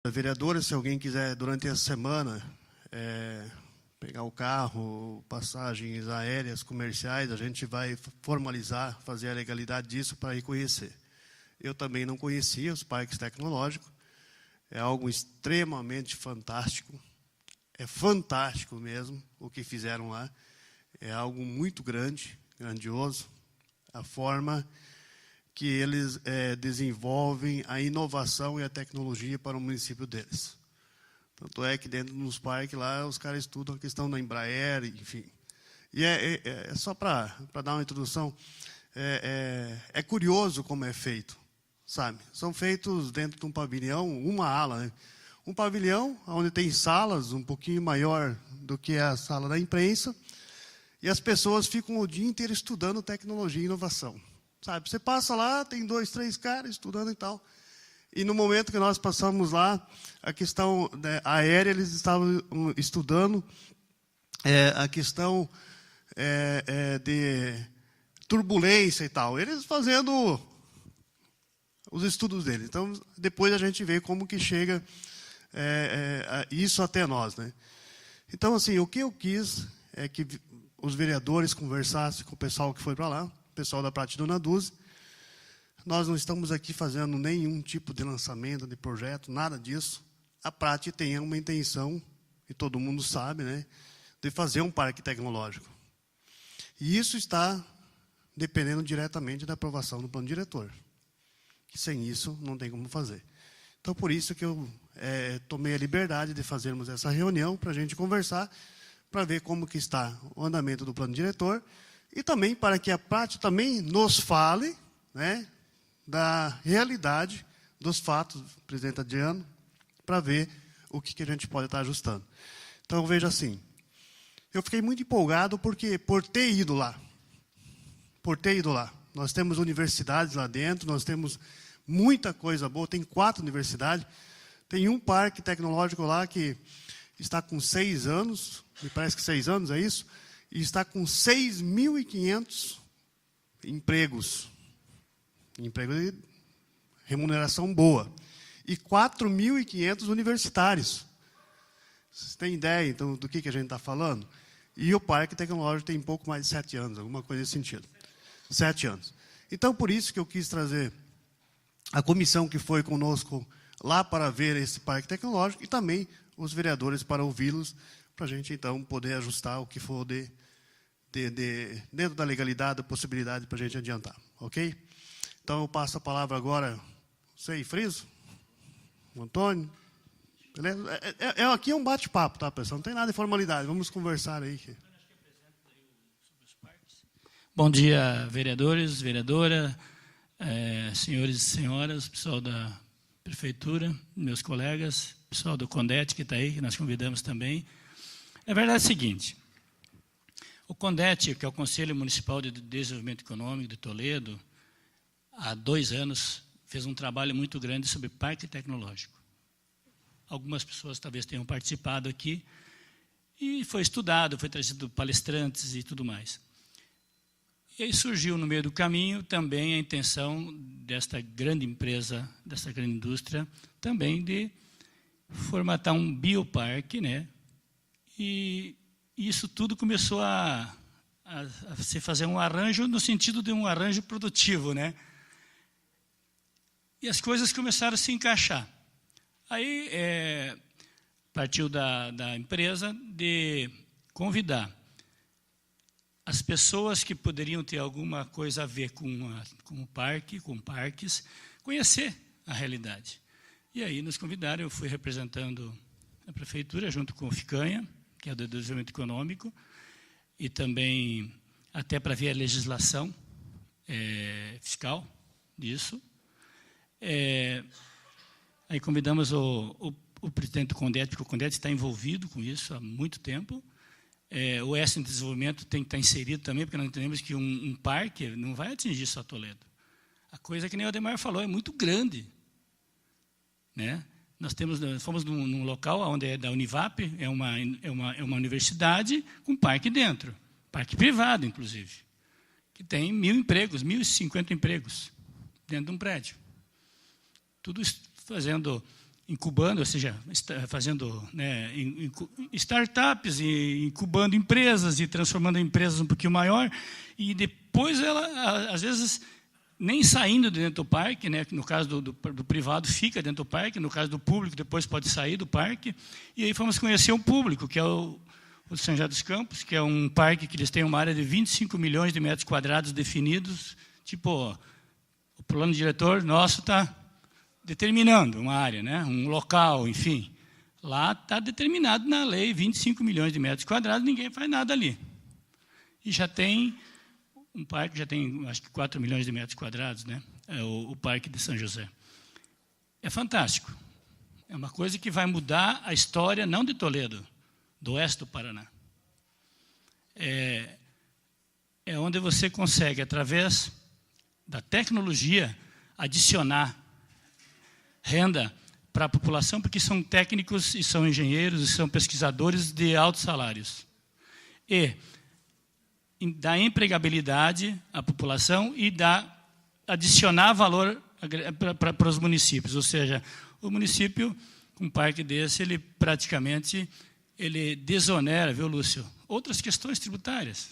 Vereadora, se alguém quiser, durante a semana, pegar o carro, passagens aéreas, comerciais, a gente vai formalizar, fazer a legalidade disso para ir conhecer. Eu também não conhecia os parques tecnológicos, é algo extremamente fantástico, é fantástico mesmo o que fizeram lá, é algo muito grande, grandioso, a forma que eles desenvolvem a inovação e a tecnologia para o município deles. Tanto é que dentro dos parques lá, os caras estudam a questão da Embraer, enfim. E só para dar uma introdução, é curioso como é feito, sabe? São feitos dentro de um pavilhão, uma ala, né? Um pavilhão onde tem salas um pouquinho maior do que a sala da imprensa, e as pessoas ficam o dia inteiro estudando tecnologia e inovação. Sabe, você passa lá, tem 2, 3 caras estudando e tal. E no momento que nós passamos lá, a questão aérea, eles estavam estudando a questão de turbulência e tal. Eles fazendo os estudos deles. Então, depois a gente vê como que chega isso até nós, né? Então, assim, o que eu quis é que os vereadores conversassem com o pessoal que foi para lá, pessoal da Prate Dona Dulce. Nós não estamos aqui fazendo nenhum tipo de lançamento, de projeto, nada disso. A Prate tem uma intenção, e todo mundo sabe, né, de fazer um parque tecnológico. E isso está dependendo diretamente da aprovação do plano diretor. Que sem isso não tem como fazer. Então, por isso que eu tomei a liberdade de fazermos essa reunião, para a gente conversar, para ver como que está o andamento do plano diretor, e também para que a Prate também nos fale, né, da realidade dos fatos, presidente Adriano, para ver o que a gente pode estar ajustando. Então, veja assim, eu fiquei muito empolgado porque por ter ido lá. Nós temos universidades lá dentro, nós temos muita coisa boa, tem 4 universidades, tem um parque tecnológico lá que está com 6 anos, me parece que 6 anos, é isso? E está com 6.500 empregos. Emprego de remuneração boa. E 4.500 universitários. Vocês têm ideia, então, do que a gente está falando? E o Parque Tecnológico tem pouco mais de 7 anos, alguma coisa nesse sentido. 7 anos. Então, por isso que eu quis trazer a comissão que foi conosco lá para ver esse Parque Tecnológico e também os vereadores para ouvi-los, para a gente, então, poder ajustar o que for dentro da legalidade, a possibilidade para a gente adiantar. Ok? Então, eu passo a palavra agora, sei, Friso, o Antônio, beleza? Aqui é um bate-papo, tá, pessoal? Não tem nada de formalidade, vamos conversar aí. Bom dia, vereadores, vereadora, senhores e senhoras, pessoal da Prefeitura, meus colegas, pessoal do CONDET que está aí, que nós convidamos também. A verdade é a seguinte, o CONDET, que é o Conselho Municipal de Desenvolvimento Econômico de Toledo, há 2 anos, fez um trabalho muito grande sobre parque tecnológico. Algumas pessoas talvez tenham participado aqui, e foi estudado, foi trazido palestrantes e tudo mais. E aí surgiu no meio do caminho também a intenção desta grande empresa, desta grande indústria, também de formatar um bioparque, né? E isso tudo começou a se fazer um arranjo no sentido de um arranjo produtivo, né? E as coisas começaram a se encaixar. Aí partiu da empresa de convidar as pessoas que poderiam ter alguma coisa a ver com o parque, com parques, conhecer a realidade. E aí nos convidaram, eu fui representando a Prefeitura, junto com o FICANHA, que é o do Desenvolvimento Econômico, e também até para ver a legislação fiscal disso. Aí convidamos o presidente do CONDET, porque o CONDET está envolvido com isso há muito tempo. O S em desenvolvimento tem que estar inserido também, porque nós entendemos que um parque não vai atingir só Toledo. A coisa que nem o Ademar falou, é muito grande, né? Nós fomos num local onde é da Univap, é uma universidade com parque dentro, parque privado, inclusive, que tem 1.000 empregos, 1.050 empregos dentro de um prédio. Tudo fazendo incubando, ou seja, fazendo, né, startups, e incubando empresas e transformando empresas um pouquinho maior, e depois ela, às vezes, nem saindo de dentro do parque, né, no caso do privado fica dentro do parque, no caso do público depois pode sair do parque, e aí fomos conhecer um público, que é o São José dos Campos, que é um parque que eles têm uma área de 25 milhões de metros quadrados definidos, tipo, o plano diretor nosso está determinando uma área, né, um local, enfim. Lá está determinado na lei 25 milhões de metros quadrados, ninguém faz nada ali. E já tem um parque, já tem acho que 4 milhões de metros quadrados, né, é o Parque de São José. É fantástico. É uma coisa que vai mudar a história, não de Toledo, do oeste do Paraná. É onde você consegue, através da tecnologia, adicionar renda para a população, porque são técnicos e são engenheiros e são pesquisadores de altos salários. E dá empregabilidade à população e adicionar valor para os municípios. Ou seja, o município, com um parque desse, ele praticamente desonera, viu, Lúcio, outras questões tributárias.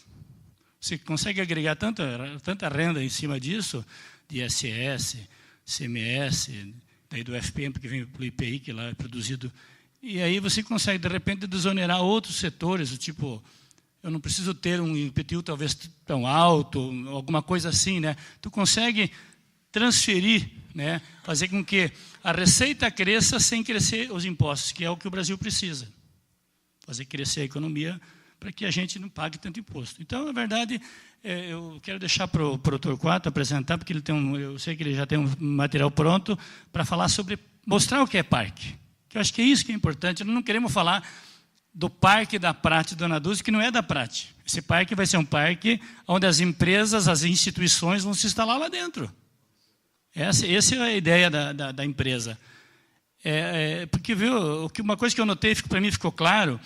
Você consegue agregar tanta renda em cima disso, de ISS, CMS, daí do FPM, porque vem pelo IPI, que lá é produzido. E aí você consegue, de repente, desonerar outros setores, do tipo, eu não preciso ter um IPTU talvez tão alto, alguma coisa assim, né? Tu consegue transferir, né? Fazer com que a receita cresça sem crescer os impostos, que é o que o Brasil precisa. Fazer crescer a economia para que a gente não pague tanto imposto. Então, na verdade, eu quero deixar para o Torquato apresentar, porque eu sei que ele já tem um material pronto para falar sobre, mostrar o que é parque. Que eu acho que é isso que é importante. Nós não queremos falar do parque da Prate Dona Dulce, que não é da Prate. Esse parque vai ser um parque onde as empresas, as instituições vão se instalar lá dentro. Essa é a ideia da empresa. Porque, viu, uma coisa que eu notei, para mim ficou claro,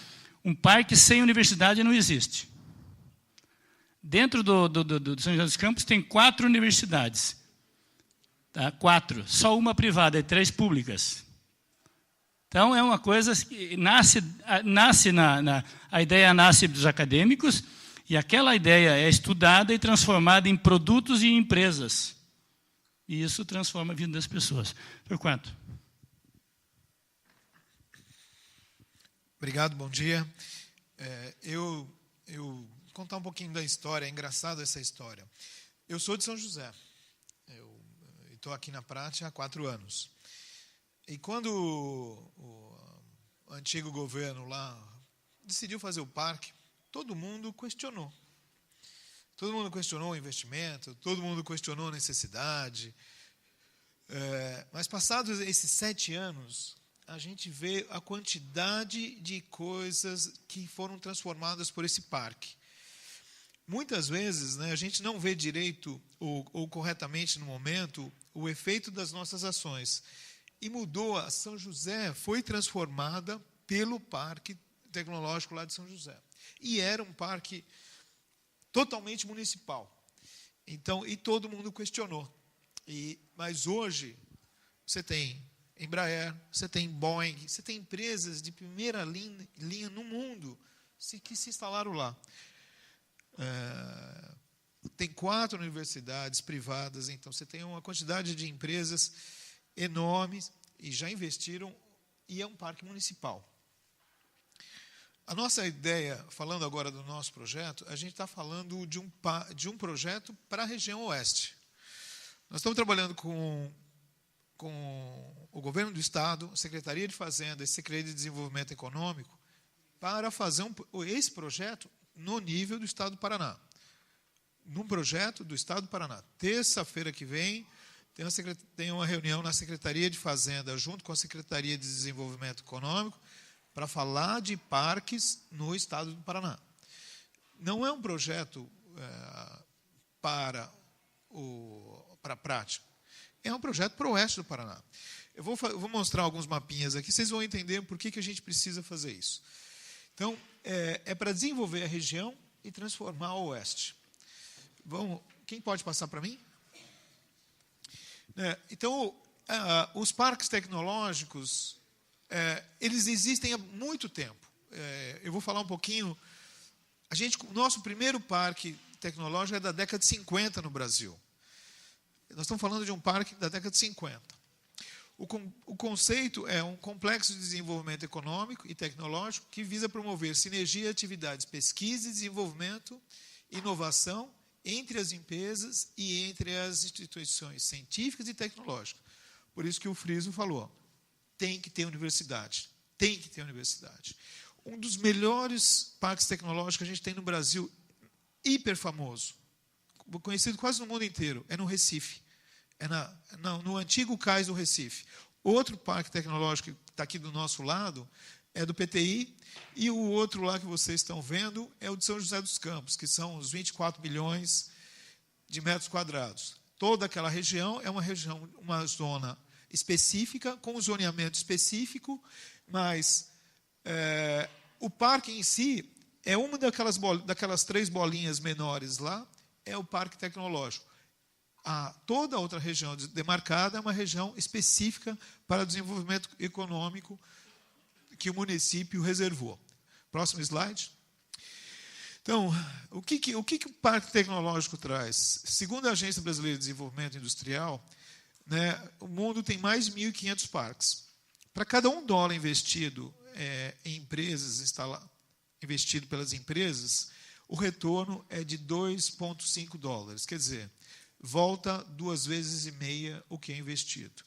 um parque sem universidade não existe. Dentro do São José dos Campos tem 4 universidades. Tá? 4. Só uma privada e 3 públicas. Então, é uma coisa que a ideia nasce dos acadêmicos, e aquela ideia é estudada e transformada em produtos e em empresas. E isso transforma a vida das pessoas. Torquato. Obrigado, bom dia. Eu vou contar um pouquinho da história, é engraçado essa história. Eu sou de São José, eu estou aqui na Prate há 4 anos. E quando o antigo governo lá decidiu fazer o parque, todo mundo questionou. Todo mundo questionou o investimento, todo mundo questionou a necessidade. Mas passados esses 7 anos, a gente vê a quantidade de coisas que foram transformadas por esse parque. Muitas vezes, né, a gente não vê direito ou corretamente no momento o efeito das nossas ações. E mudou, a São José foi transformada pelo Parque Tecnológico lá de São José. E era um parque totalmente municipal. Então, e todo mundo questionou. Mas hoje, você tem Embraer, você tem Boeing, você tem empresas de primeira linha no mundo que se instalaram lá. Tem 4 universidades privadas, então você tem uma quantidade de empresas enormes e já investiram, e é um parque municipal. A nossa ideia, falando agora do nosso projeto, a gente está falando de um projeto para a região oeste. Nós estamos trabalhando com o governo do Estado, a Secretaria de Fazenda e Secretaria de Desenvolvimento Econômico, para fazer esse projeto no nível do Estado do Paraná. Num projeto do Estado do Paraná. Terça-feira que vem, tem uma reunião na Secretaria de Fazenda, junto com a Secretaria de Desenvolvimento Econômico, para falar de parques no Estado do Paraná. Não é um projeto para a prática. É um projeto para o oeste do Paraná. Eu vou mostrar alguns mapinhas aqui, vocês vão entender por que a gente precisa fazer isso. Então, é para desenvolver a região e transformar o oeste. Quem pode passar para mim? Então, os parques tecnológicos, eles existem há muito tempo. Eu vou falar um pouquinho. O nosso primeiro parque tecnológico é da década de 50 no Brasil. Nós estamos falando de um parque da década de 50. O conceito é um complexo de desenvolvimento econômico e tecnológico que visa promover sinergia de atividades, pesquisa e desenvolvimento, inovação entre as empresas e entre as instituições científicas e tecnológicas. Por isso que o Friso falou, tem que ter universidade, tem que ter universidade. Um dos melhores parques tecnológicos que a gente tem no Brasil, hiper famoso, conhecido quase no mundo inteiro, é no Recife. No antigo cais do Recife. Outro parque tecnológico que está aqui do nosso lado é do PTI, e o outro lá que vocês estão vendo é o de São José dos Campos, que são os 24 milhões de metros quadrados. Toda aquela região é uma zona específica, com um zoneamento específico, mas o parque em si é uma daquelas 3 bolinhas menores lá, é o parque tecnológico. Toda a outra região demarcada é uma região específica para o desenvolvimento econômico que o município reservou. Próximo slide. Então, o que o Parque Tecnológico traz? Segundo a Agência Brasileira de Desenvolvimento Industrial, o mundo tem mais de 1.500 parques. Para cada $1 investido em empresas, investido pelas empresas, o retorno é de $2,5. Quer dizer, volta 2,5 vezes o que é investido.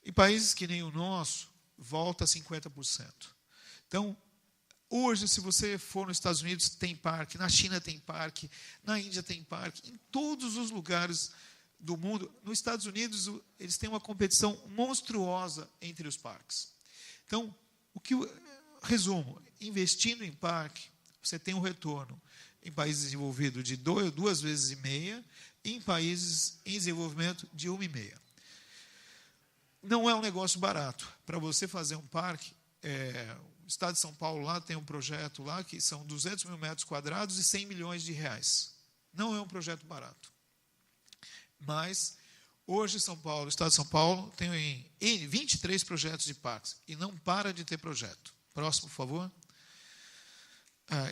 Em países que nem o nosso, volta 50%. Então, hoje, se você for nos Estados Unidos, tem parque, na China tem parque, na Índia tem parque, em todos os lugares do mundo. Nos Estados Unidos, eles têm uma competição monstruosa entre os parques. Então, resumo, investindo em parque, você tem um retorno em países desenvolvidos de 2,5 vezes, em países em desenvolvimento de 1,5. Não é um negócio barato. Para você fazer um parque, o Estado de São Paulo lá tem um projeto lá que são 200 mil metros quadrados e R$100 milhões. Não é um projeto barato. Mas, hoje, o Estado de São Paulo tem 23 projetos de parques e não para de ter projeto. Próximo, por favor.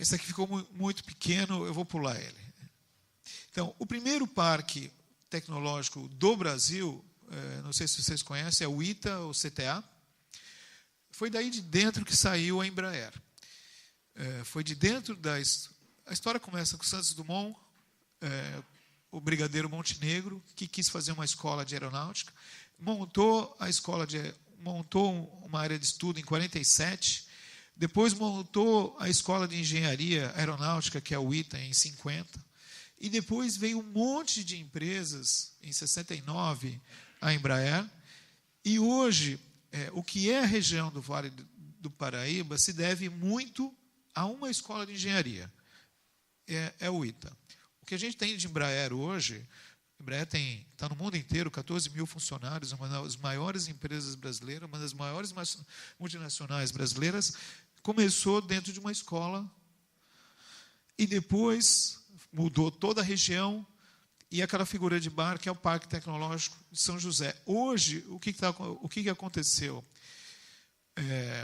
Esse aqui ficou muito pequeno, eu vou pular ele. Então, o primeiro parque tecnológico do Brasil, não sei se vocês conhecem, é o ITA, ou CTA. Foi daí de dentro que saiu a Embraer. Foi de dentro A história começa com Santos Dumont, o brigadeiro Montenegro, que quis fazer uma escola de aeronáutica, montou uma área de estudo em 47, depois montou a escola de engenharia aeronáutica, que é o ITA, em 50, e depois veio um monte de empresas, em 69, a Embraer, e hoje, o que é a região do Vale do Paraíba se deve muito a uma escola de engenharia, é o ITA. O que a gente tem de Embraer hoje, a Embraer está no mundo inteiro, 14 mil funcionários, uma das maiores empresas brasileiras, uma das maiores multinacionais brasileiras, começou dentro de uma escola e depois mudou toda a região e aquela figura de bar que é o Parque Tecnológico de São José. Hoje, o que aconteceu?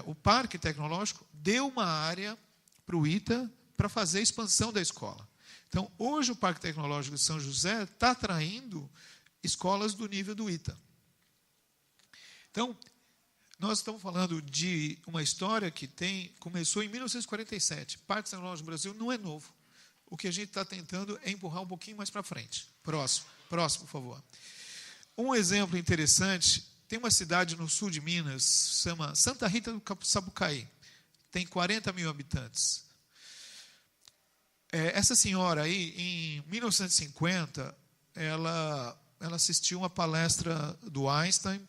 O Parque Tecnológico deu uma área para o ITA para fazer a expansão da escola. Então, hoje o Parque Tecnológico de São José está atraindo escolas do nível do ITA. Então, nós estamos falando de uma história que começou em 1947. Parque Tecnológico do Brasil não é novo. O que a gente está tentando é empurrar um pouquinho mais para frente. Próximo, por favor. Um exemplo interessante, tem uma cidade no sul de Minas, chama Santa Rita do Sapucaí. Tem 40 mil habitantes. Essa senhora aí, em 1950, ela assistiu uma palestra do Einstein,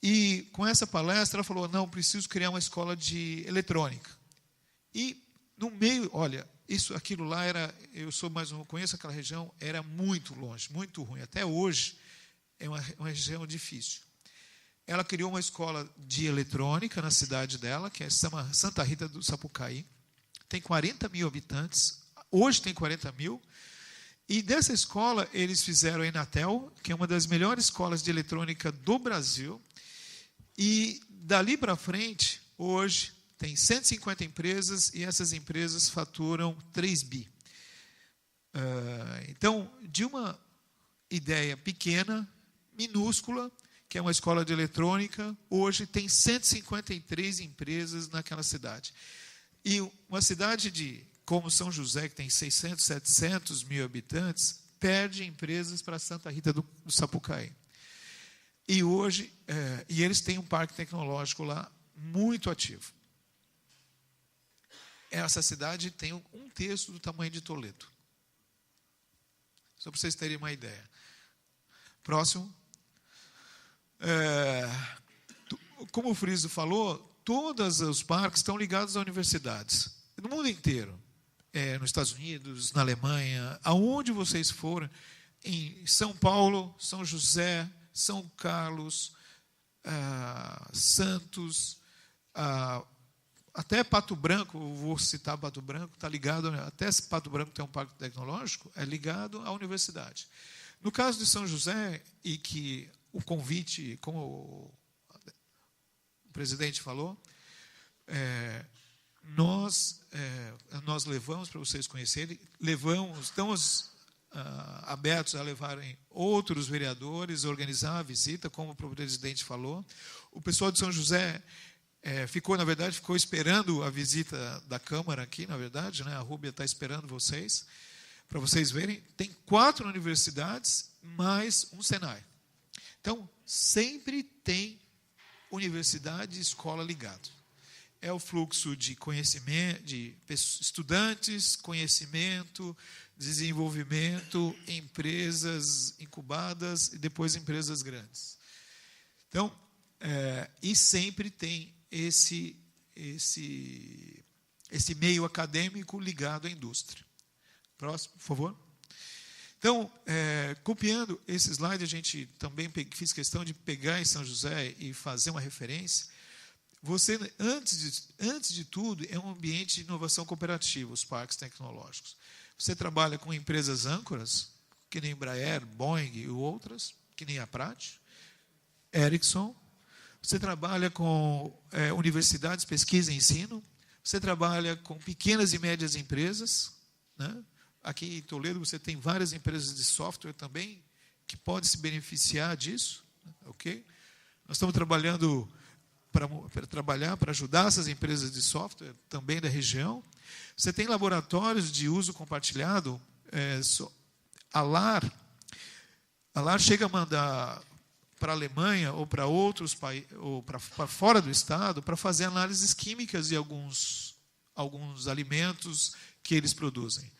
e com essa palestra ela falou, não, preciso criar uma escola de eletrônica. E no meio, olha, aquilo lá conheço aquela região, era muito longe, muito ruim. Até hoje é uma região difícil. Ela criou uma escola de eletrônica na cidade dela, que se chama Santa Rita do Sapucaí. Tem 40 mil habitantes, hoje tem 40 mil. E dessa escola eles fizeram a Enatel, que é uma das melhores escolas de eletrônica do Brasil. E dali para frente, hoje, tem 150 empresas e essas empresas faturam 3 bi. Então, de uma ideia pequena, minúscula, que é uma escola de eletrônica, hoje tem 153 empresas naquela cidade. E uma cidade como São José, que tem 600, 700 mil habitantes, perde empresas para Santa Rita do Sapucaí. E hoje, e eles têm um parque tecnológico lá muito ativo. Essa cidade tem 1/3 do tamanho de Toledo. Só para vocês terem uma ideia. Próximo. Como o Friso falou, todos os parques estão ligados a universidades. No mundo inteiro. Nos Estados Unidos, na Alemanha, aonde vocês forem, em São Paulo, São José, São Carlos, Santos, até Pato Branco, vou citar Pato Branco, está ligado, até Pato Branco tem um parque tecnológico, é ligado à universidade. No caso de São José, e que o convite, como o presidente falou, nós levamos, para vocês conhecerem, estamos abertos a levarem outros vereadores, organizar a visita, como o presidente falou. O pessoal de São José ficou esperando a visita da Câmara aqui, na verdade, né? A Rúbia está esperando vocês, para vocês verem. Tem 4 universidades, mais um Senai. Então, sempre tem universidade e escola ligado. É o fluxo de conhecimento, de estudantes, conhecimento, desenvolvimento, empresas incubadas e depois empresas grandes. Então, e sempre tem esse meio acadêmico ligado à indústria. Próximo, por favor. Então, copiando esse slide, a gente também fiz questão de pegar em São José e fazer uma referência. Você, antes de tudo, é um ambiente de inovação cooperativa, os parques tecnológicos. Você trabalha com empresas âncoras, que nem Embraer, Boeing e outras, que nem a Prat, Ericsson. Você trabalha com universidades, pesquisa e ensino. Você trabalha com pequenas e médias empresas, né? Aqui em Toledo você tem várias empresas de software também que podem se beneficiar disso, ok? Nós estamos trabalhando para ajudar essas empresas de software também da região. Você tem laboratórios de uso compartilhado. A LAR chega a mandar para a Alemanha ou para outros países, ou para fora do estado, para fazer análises químicas de alguns alimentos que eles produzem,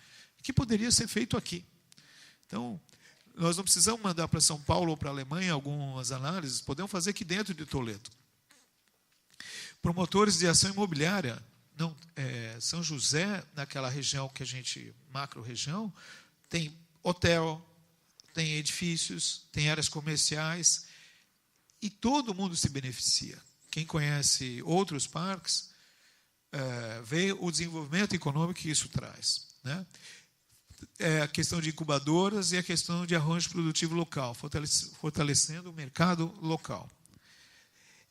que poderia ser feito aqui. Então, nós não precisamos mandar para São Paulo ou para a Alemanha algumas análises, podemos fazer aqui dentro de Toledo. Promotores de ação imobiliária, São José, naquela região que a gente, macro-região, tem hotel, tem edifícios, tem áreas comerciais, e todo mundo se beneficia. Quem conhece outros parques, vê o desenvolvimento econômico que isso traz, né? A questão de incubadoras e a questão de arranjo produtivo local, fortalecendo o mercado local.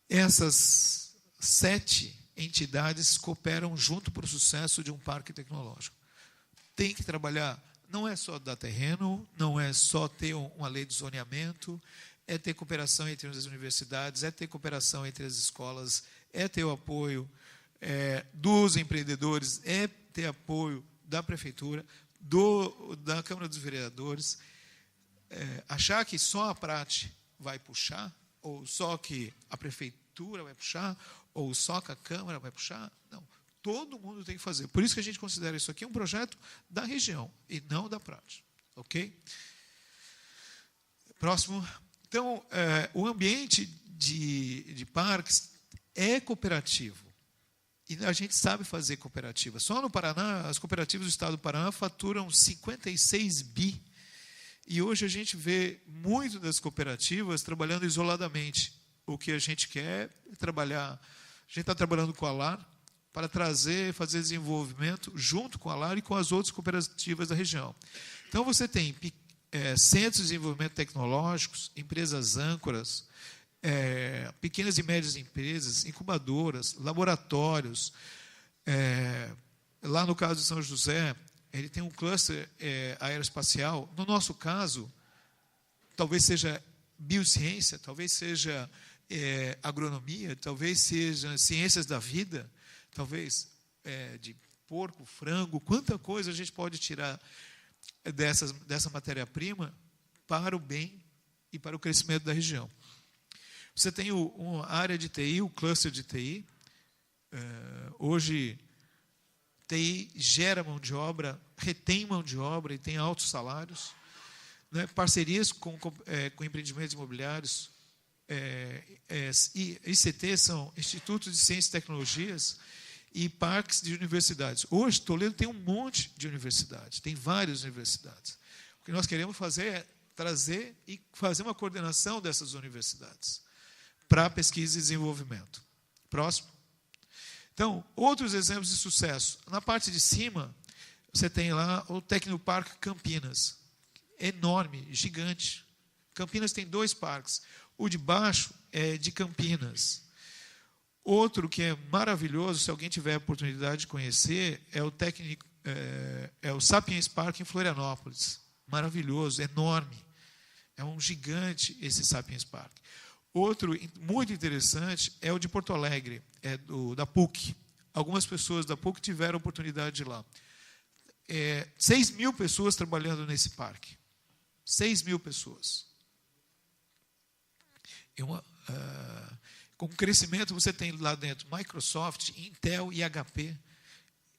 Essas 7 entidades cooperam junto para o sucesso de um parque tecnológico. Tem que trabalhar, não é só dar terreno, não é só ter uma lei de zoneamento, é ter cooperação entre as universidades, é ter cooperação entre as escolas, é ter o apoio dos empreendedores, é ter apoio da prefeitura, da Câmara dos Vereadores. Achar que só a Prat vai puxar, ou só que a prefeitura vai puxar, ou só que a Câmara vai puxar, não. Todo mundo tem que fazer. Por isso que a gente considera isso aqui um projeto da região, e não da Prat. Ok? Próximo. Então, o ambiente de parques é cooperativo. E a gente sabe fazer cooperativa. Só no Paraná, as cooperativas do estado do Paraná faturam 56 bi. E hoje a gente vê muito das cooperativas trabalhando isoladamente. O que a gente quer é trabalhar. A gente está trabalhando com a LAR para fazer desenvolvimento junto com a LAR e com as outras cooperativas da região. Então, você tem centros de desenvolvimento tecnológicos, empresas âncoras, pequenas e médias empresas, incubadoras, laboratórios. Lá no caso de São José, ele tem um cluster aeroespacial. No nosso caso, talvez seja biociência, talvez seja agronomia, talvez seja ciências da vida, talvez de porco, frango, quanta coisa a gente pode tirar dessa matéria-prima para o bem e para o crescimento da região. Você tem uma área de TI, o cluster de TI. Hoje, TI gera mão de obra, retém mão de obra e tem altos salários. Né? Parcerias com empreendimentos imobiliários. ICT são Institutos de Ciências e Tecnologias e parques de universidades. Hoje, Toledo tem um monte de universidades, tem várias universidades. O que nós queremos fazer é trazer e fazer uma coordenação dessas universidades para pesquisa e desenvolvimento. Próximo. Então, outros exemplos de sucesso. Na parte de cima, você tem lá o Tecnoparque Campinas. Enorme, gigante. Campinas tem 2 parques. O de baixo é de Campinas. Outro que é maravilhoso, se alguém tiver a oportunidade de conhecer, é o Sapiens Park em Florianópolis. Maravilhoso, enorme. É um gigante esse Sapiens Park. Outro muito interessante é o de Porto Alegre, da PUC. Algumas pessoas da PUC tiveram a oportunidade de ir lá. 6.000 pessoas trabalhando nesse parque. 6.000 pessoas. Com crescimento, você tem lá dentro Microsoft, Intel e HP.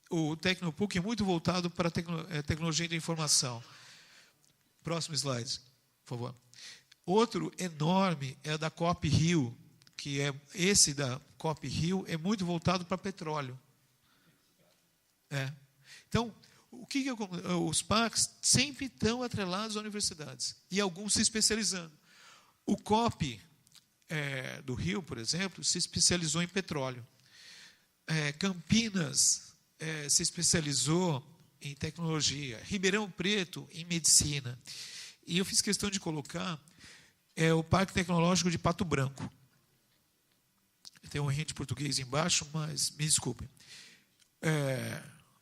O Tecnopuc é muito voltado para a tecnologia da informação. Próximo slide, por favor. Outro enorme é da Coop Rio, que esse da Coop Rio é muito voltado para petróleo. Então, os parques sempre estão atrelados às universidades, e alguns se especializando. O COP do Rio, por exemplo, se especializou em petróleo. Campinas se especializou em tecnologia. Ribeirão Preto, em medicina. E eu fiz questão de colocar o Parque Tecnológico de Pato Branco. Tem um hint português embaixo, mas me desculpem.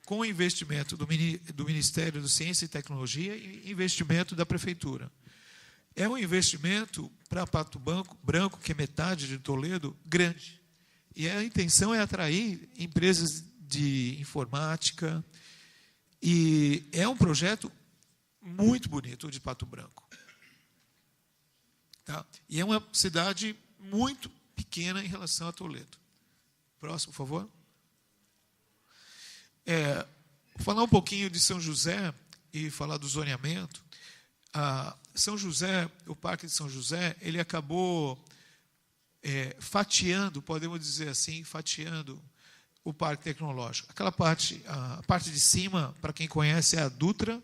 Com o investimento do Ministério da Ciência e Tecnologia e investimento da Prefeitura. É um investimento para Pato Branco, que é metade de Toledo, grande. E a intenção é atrair empresas de informática. E é um projeto muito bonito, o de Pato Branco. Tá? E é uma cidade muito pequena em relação a Toledo. Próximo, por favor. Falar um pouquinho de São José e falar do zoneamento. São José, o Parque de São José, ele acabou fatiando, podemos dizer assim, fatiando o Parque Tecnológico. Aquela parte, a parte de cima, para quem conhece, é a Dutra,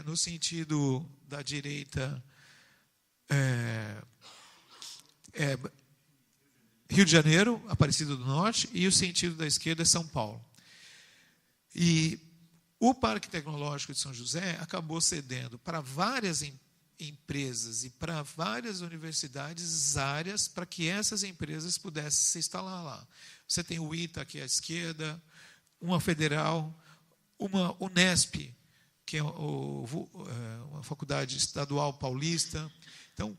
no sentido da direita, Rio de Janeiro, Aparecida do Norte, e o sentido da esquerda é São Paulo. E o Parque Tecnológico de São José acabou cedendo para várias empresas e para várias universidades áreas para que essas empresas pudessem se instalar lá. Você tem o ITA, que é à esquerda, uma federal, uma Unesp, que é uma faculdade estadual paulista. Então,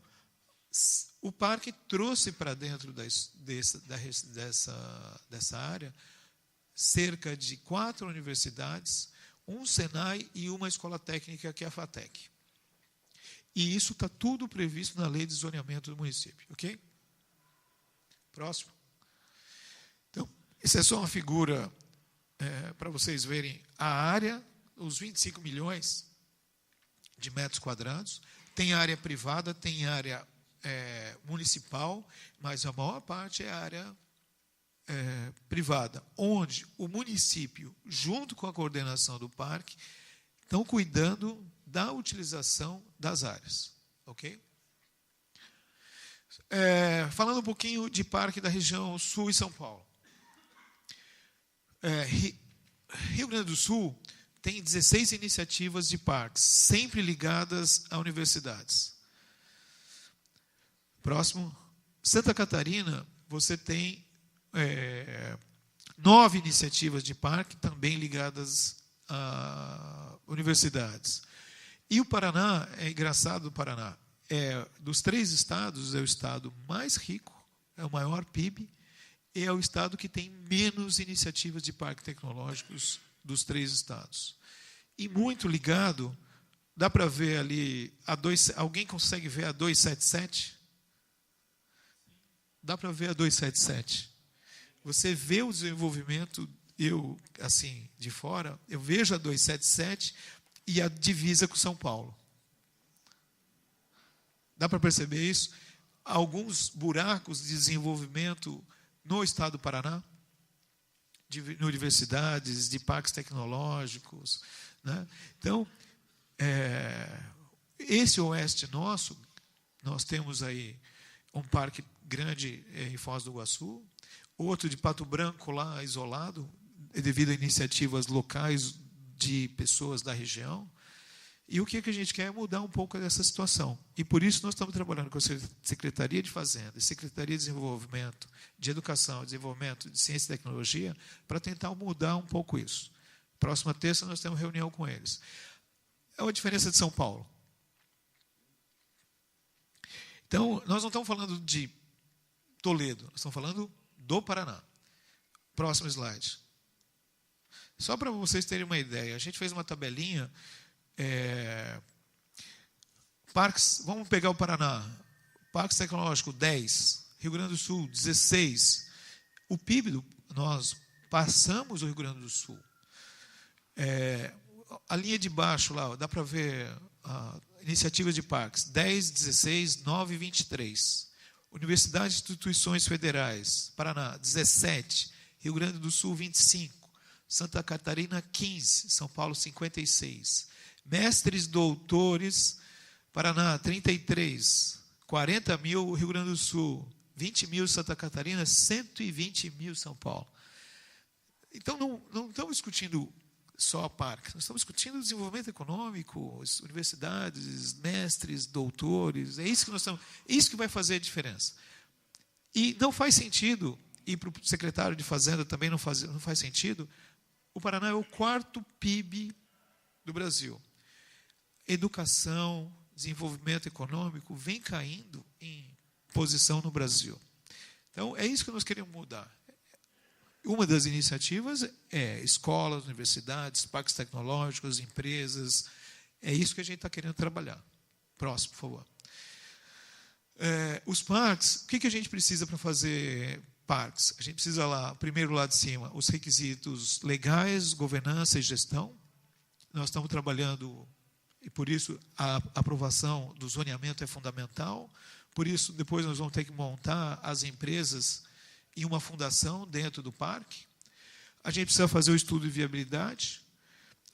o parque trouxe para dentro dessa área cerca de 4 universidades, um Senai e uma escola técnica, que é a FATEC. E isso está tudo previsto na lei de zoneamento do município. Ok? Próximo. Então, essa é só uma figura para vocês verem a área, os 25 milhões de metros quadrados. Tem área privada, tem área municipal, mas a maior parte é área privada, onde o município, junto com a coordenação do parque, estão cuidando da utilização das áreas. Ok? Falando um pouquinho de parque da região Sul e São Paulo. Rio Grande do Sul tem 16 iniciativas de parques, sempre ligadas a universidades. Próximo. Santa Catarina, você tem 9 iniciativas de parque, também ligadas a universidades. E o Paraná, é engraçado o Paraná, dos 3 estados, é o estado mais rico, é o maior PIB, e é o estado que tem menos iniciativas de parques tecnológicos dos 3 estados. E muito ligado, dá para ver ali, alguém consegue ver a 277? Dá para ver a 277. Você vê o desenvolvimento, eu, assim, de fora, eu vejo a 277 e a divisa com São Paulo. Dá para perceber isso? Alguns buracos de desenvolvimento no estado do Paraná, de universidades, de parques tecnológicos, né? Então, esse oeste nosso, nós temos aí um parque grande em Foz do Iguaçu, outro de Pato Branco lá isolado, devido a iniciativas locais de pessoas da região. E o que a gente quer é mudar um pouco dessa situação. E por isso nós estamos trabalhando com a Secretaria de Fazenda, Secretaria de Desenvolvimento, de Educação, Desenvolvimento de Ciência e Tecnologia, para tentar mudar um pouco isso. Próxima terça nós temos reunião com eles. É uma diferença de São Paulo. Então, nós não estamos falando de Toledo, nós estamos falando do Paraná. Próximo slide. Só para vocês terem uma ideia, a gente fez uma tabelinha. Parques, vamos pegar o Paraná. Parques Tecnológico, 10. Rio Grande do Sul, 16. O PIB, nós passamos o Rio Grande do Sul. A linha de baixo lá, dá para ver iniciativas de parques, 10, 16, 9 e 23. Universidades e instituições federais, Paraná, 17. Rio Grande do Sul, 25. Santa Catarina, 15. São Paulo, 56. Mestres, doutores, Paraná, 33. 40 mil, Rio Grande do Sul. 20 mil, Santa Catarina. 120 mil, São Paulo. Então, não estamos discutindo só parques, nós estamos discutindo desenvolvimento econômico, universidades, mestres, doutores, é isso que nós estamos, é isso que vai fazer a diferença. E não faz sentido, e para o secretário de Fazenda também não faz sentido, o Paraná é o 4º PIB do Brasil. Educação, desenvolvimento econômico vem caindo em posição no Brasil. Então, é isso que nós queremos mudar. Uma das iniciativas é escolas, universidades, parques tecnológicos, empresas. É isso que a gente está querendo trabalhar. Próximo, por favor. Os parques, o que a gente precisa para fazer parques? A gente precisa lá, primeiro lá de cima, os requisitos legais, governança e gestão. Nós estamos trabalhando, e por isso a aprovação do zoneamento é fundamental. Por isso, depois nós vamos ter que montar as empresas em uma fundação dentro do parque. A gente precisa fazer o estudo de viabilidade.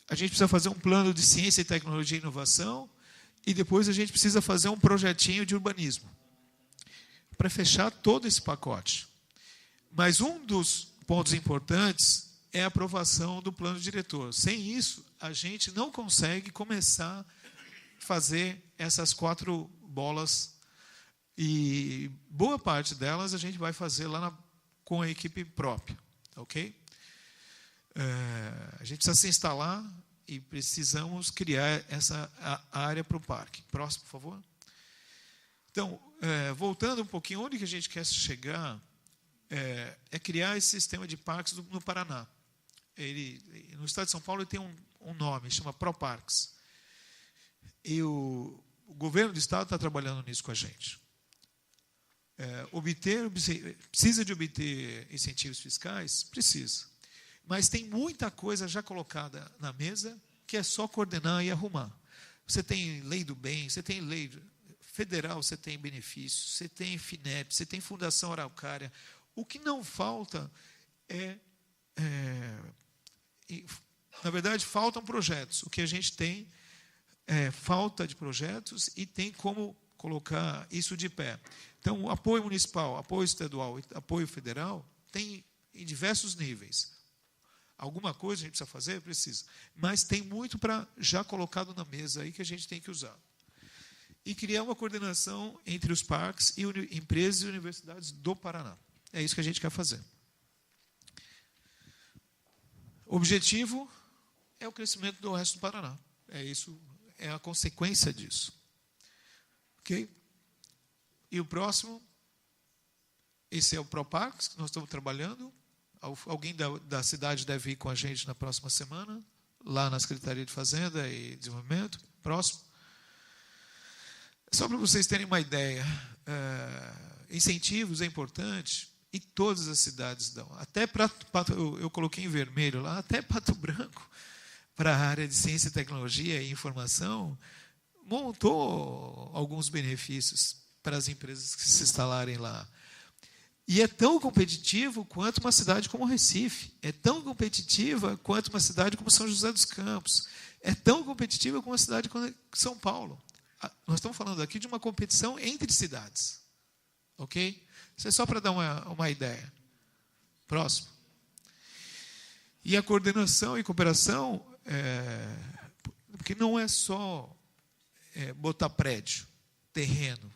A gente precisa fazer um plano de ciência, tecnologia e inovação. E depois a gente precisa fazer um projetinho de urbanismo para fechar todo esse pacote. Mas um dos pontos importantes é a aprovação do plano diretor. Sem isso, a gente não consegue começar a fazer essas 4 bolas. E boa parte delas a gente vai fazer lá com a equipe própria. Ok? A gente precisa se instalar e precisamos criar essa área para o parque. Próximo, por favor. Então, voltando um pouquinho, onde que a gente quer chegar é criar esse sistema de parques no Paraná. No estado de São Paulo ele tem um nome, chama ProParques. E o governo do estado está trabalhando nisso com a gente. Precisa de obter incentivos fiscais? Precisa. Mas tem muita coisa já colocada na mesa que é só coordenar e arrumar. Você tem lei do bem, você tem lei federal, você tem benefícios, você tem FINEP, você tem Fundação Araucária. O que não falta na verdade, faltam projetos. O que a gente tem é falta de projetos e tem como colocar isso de pé. Então, apoio municipal, apoio estadual, apoio federal, tem em diversos níveis. Alguma coisa a gente precisa fazer? Precisa. Mas tem muito já colocado na mesa aí que a gente tem que usar. e criar uma coordenação entre os parques e empresas e universidades do Paraná. É isso que a gente quer fazer. O objetivo é o crescimento do resto do Paraná. É isso, é a consequência disso. Ok? E o próximo, esse é o ProParks, que nós estamos trabalhando. Alguém da cidade deve ir com a gente na próxima semana, lá na Secretaria de Fazenda e Desenvolvimento. Próximo. Só para vocês terem uma ideia, incentivos é importante, e todas as cidades dão. Até eu coloquei em vermelho lá, até Pato Branco, para a área de ciência, tecnologia e informação, montou alguns benefícios para as empresas que se instalarem lá. E é tão competitivo quanto uma cidade como Recife, é tão competitiva quanto uma cidade como São José dos Campos, é tão competitiva como uma cidade como São Paulo. Nós estamos falando aqui de uma competição entre cidades. Ok? Isso é só para dar uma ideia. Próximo. E a coordenação e cooperação, porque não é só botar prédio, terreno.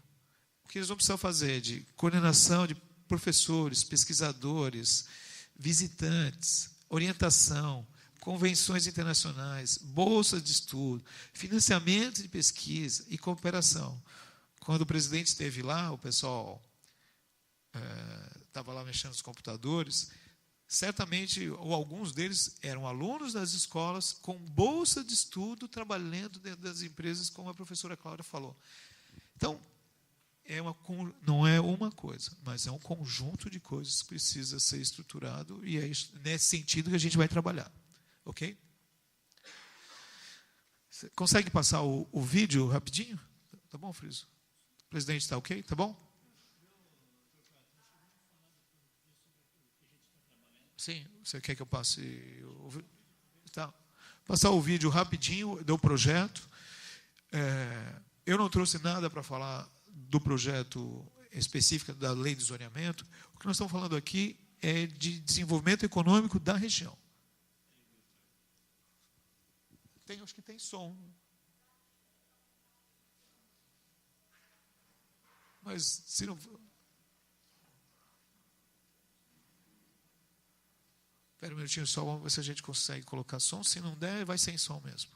O que eles vão precisar fazer de coordenação de professores, pesquisadores, visitantes, orientação, convenções internacionais, bolsas de estudo, financiamento de pesquisa e cooperação. Quando o presidente esteve lá, o pessoal estava lá mexendo nos computadores, certamente, ou alguns deles eram alunos das escolas com bolsa de estudo, trabalhando dentro das empresas, como a professora Cláudia falou. Então, não é uma coisa, mas é um conjunto de coisas que precisa ser estruturado, e é nesse sentido que a gente vai trabalhar. Ok? Você consegue passar o vídeo rapidinho? Tá bom, Friso? O presidente está ok? Tá bom? Sim, você quer que eu passe o vídeo? Tá. Passar o vídeo rapidinho do projeto. Eu não trouxe nada para falar do projeto específico da lei de zoneamento. O que nós estamos falando aqui é de desenvolvimento econômico da região. Acho que tem som. Mas se não... Espera um minutinho só, vamos ver se a gente consegue colocar som. Se não der, vai sem som mesmo.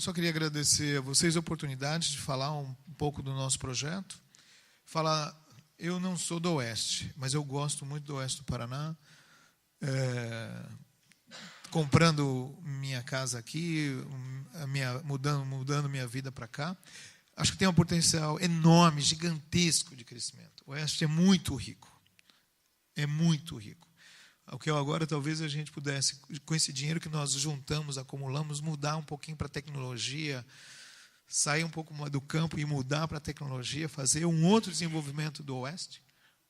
Só queria agradecer a vocês a oportunidade de falar um pouco do nosso projeto. Eu não sou do Oeste, mas eu gosto muito do Oeste do Paraná. comprando minha casa aqui, mudando minha vida para cá. Acho que tem um potencial enorme, gigantesco de crescimento. O Oeste é muito rico. É muito rico. O que agora talvez a gente pudesse, com esse dinheiro que nós juntamos, acumulamos, mudar um pouquinho para a tecnologia, sair um pouco do campo e mudar para a tecnologia, fazer um outro desenvolvimento do Oeste,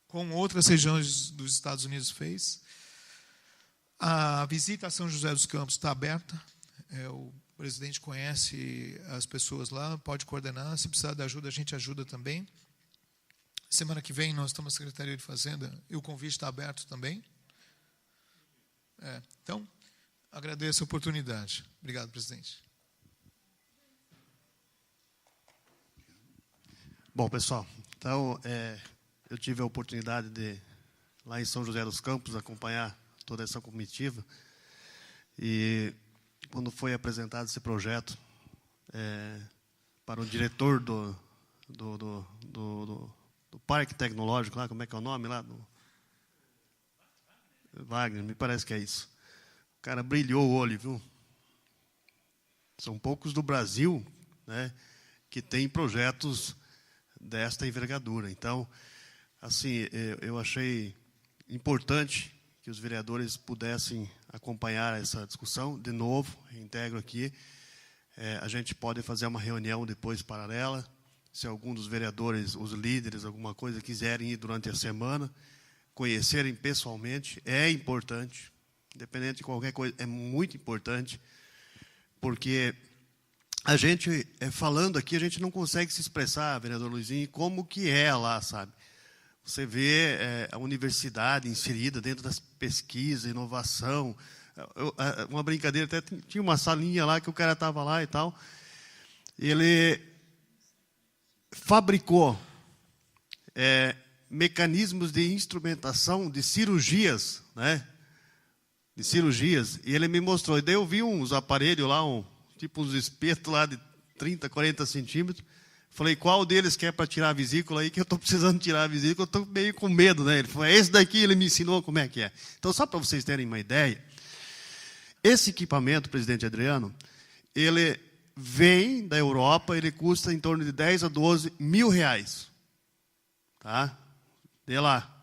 como outras regiões dos Estados Unidos fez. A visita a São José dos Campos está aberta. O presidente conhece as pessoas lá, pode coordenar. Se precisar de ajuda, a gente ajuda também. Semana que vem nós estamos na Secretaria de Fazenda e o convite está aberto também. Então, agradeço a oportunidade. Obrigado, presidente. Bom, pessoal, então eu tive a oportunidade de, lá em São José dos Campos, acompanhar toda essa comitiva. E quando foi apresentado esse projeto para o diretor do Parque Tecnológico, lá, como é que é o nome lá? Wagner, me parece que é isso. O cara brilhou o olho, viu? São poucos do Brasil, né, que tem projetos desta envergadura. Então, assim, eu achei importante que os vereadores pudessem acompanhar essa discussão. De novo, integro aqui, a gente pode fazer uma reunião depois paralela, se algum dos vereadores, os líderes, alguma coisa, quiserem ir durante a semana, conhecerem pessoalmente, é importante, independente de qualquer coisa, é muito importante, porque a gente, falando aqui, a gente não consegue se expressar, vereador Luizinho, como que é lá, sabe? Você vê a universidade inserida dentro das pesquisas, inovação, uma brincadeira, até tinha uma salinha lá que o cara estava lá e tal, ele fabricou mecanismos de instrumentação de cirurgias, né? De cirurgias, e ele me mostrou, e daí eu vi uns aparelhos lá, tipo uns espetos lá de 30, 40 centímetros, falei, qual deles que é para tirar a vesícula aí, que eu estou precisando tirar a vesícula, eu estou meio com medo, né? Ele falou, esse daqui, ele me ensinou como é que é. Então, só para vocês terem uma ideia, esse equipamento, presidente Adriano, ele vem da Europa, ele custa em torno de 10 a 12 mil reais. Tá? De lá.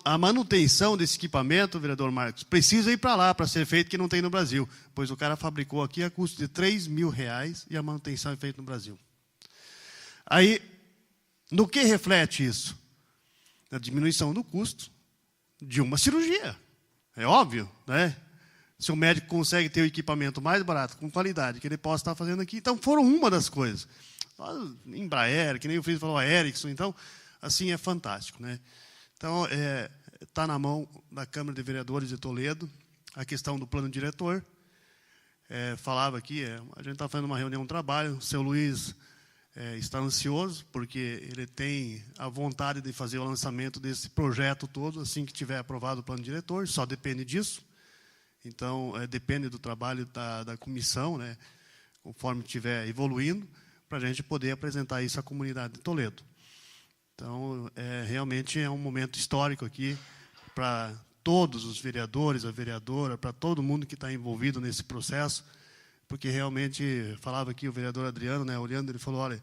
A manutenção desse equipamento, vereador Marcos, precisa ir para lá para ser feito, que não tem no Brasil, pois o cara fabricou aqui a custo de 3 mil reais e a manutenção é feita no Brasil. Aí, no que reflete isso? Na diminuição do custo de uma cirurgia. É óbvio, né? Se o médico consegue ter o equipamento mais barato, com qualidade, que ele possa estar fazendo aqui, então foram uma das coisas. Embraer, que nem o Felipe falou, a Ericsson, então, assim, é fantástico, né? Então, está na mão da Câmara de Vereadores de Toledo a questão do plano diretor. Falava aqui, a gente está fazendo uma reunião de trabalho, o seu Luiz está ansioso, porque ele tem a vontade de fazer o lançamento desse projeto todo, assim que tiver aprovado o plano diretor, só depende disso. Então, depende do trabalho da comissão, né, conforme estiver evoluindo, para a gente poder apresentar isso à comunidade de Toledo. Então, realmente é um momento histórico aqui para todos os vereadores, a vereadora, para todo mundo que está envolvido nesse processo, porque realmente, falava aqui o vereador Adriano, né, olhando, ele falou, olha,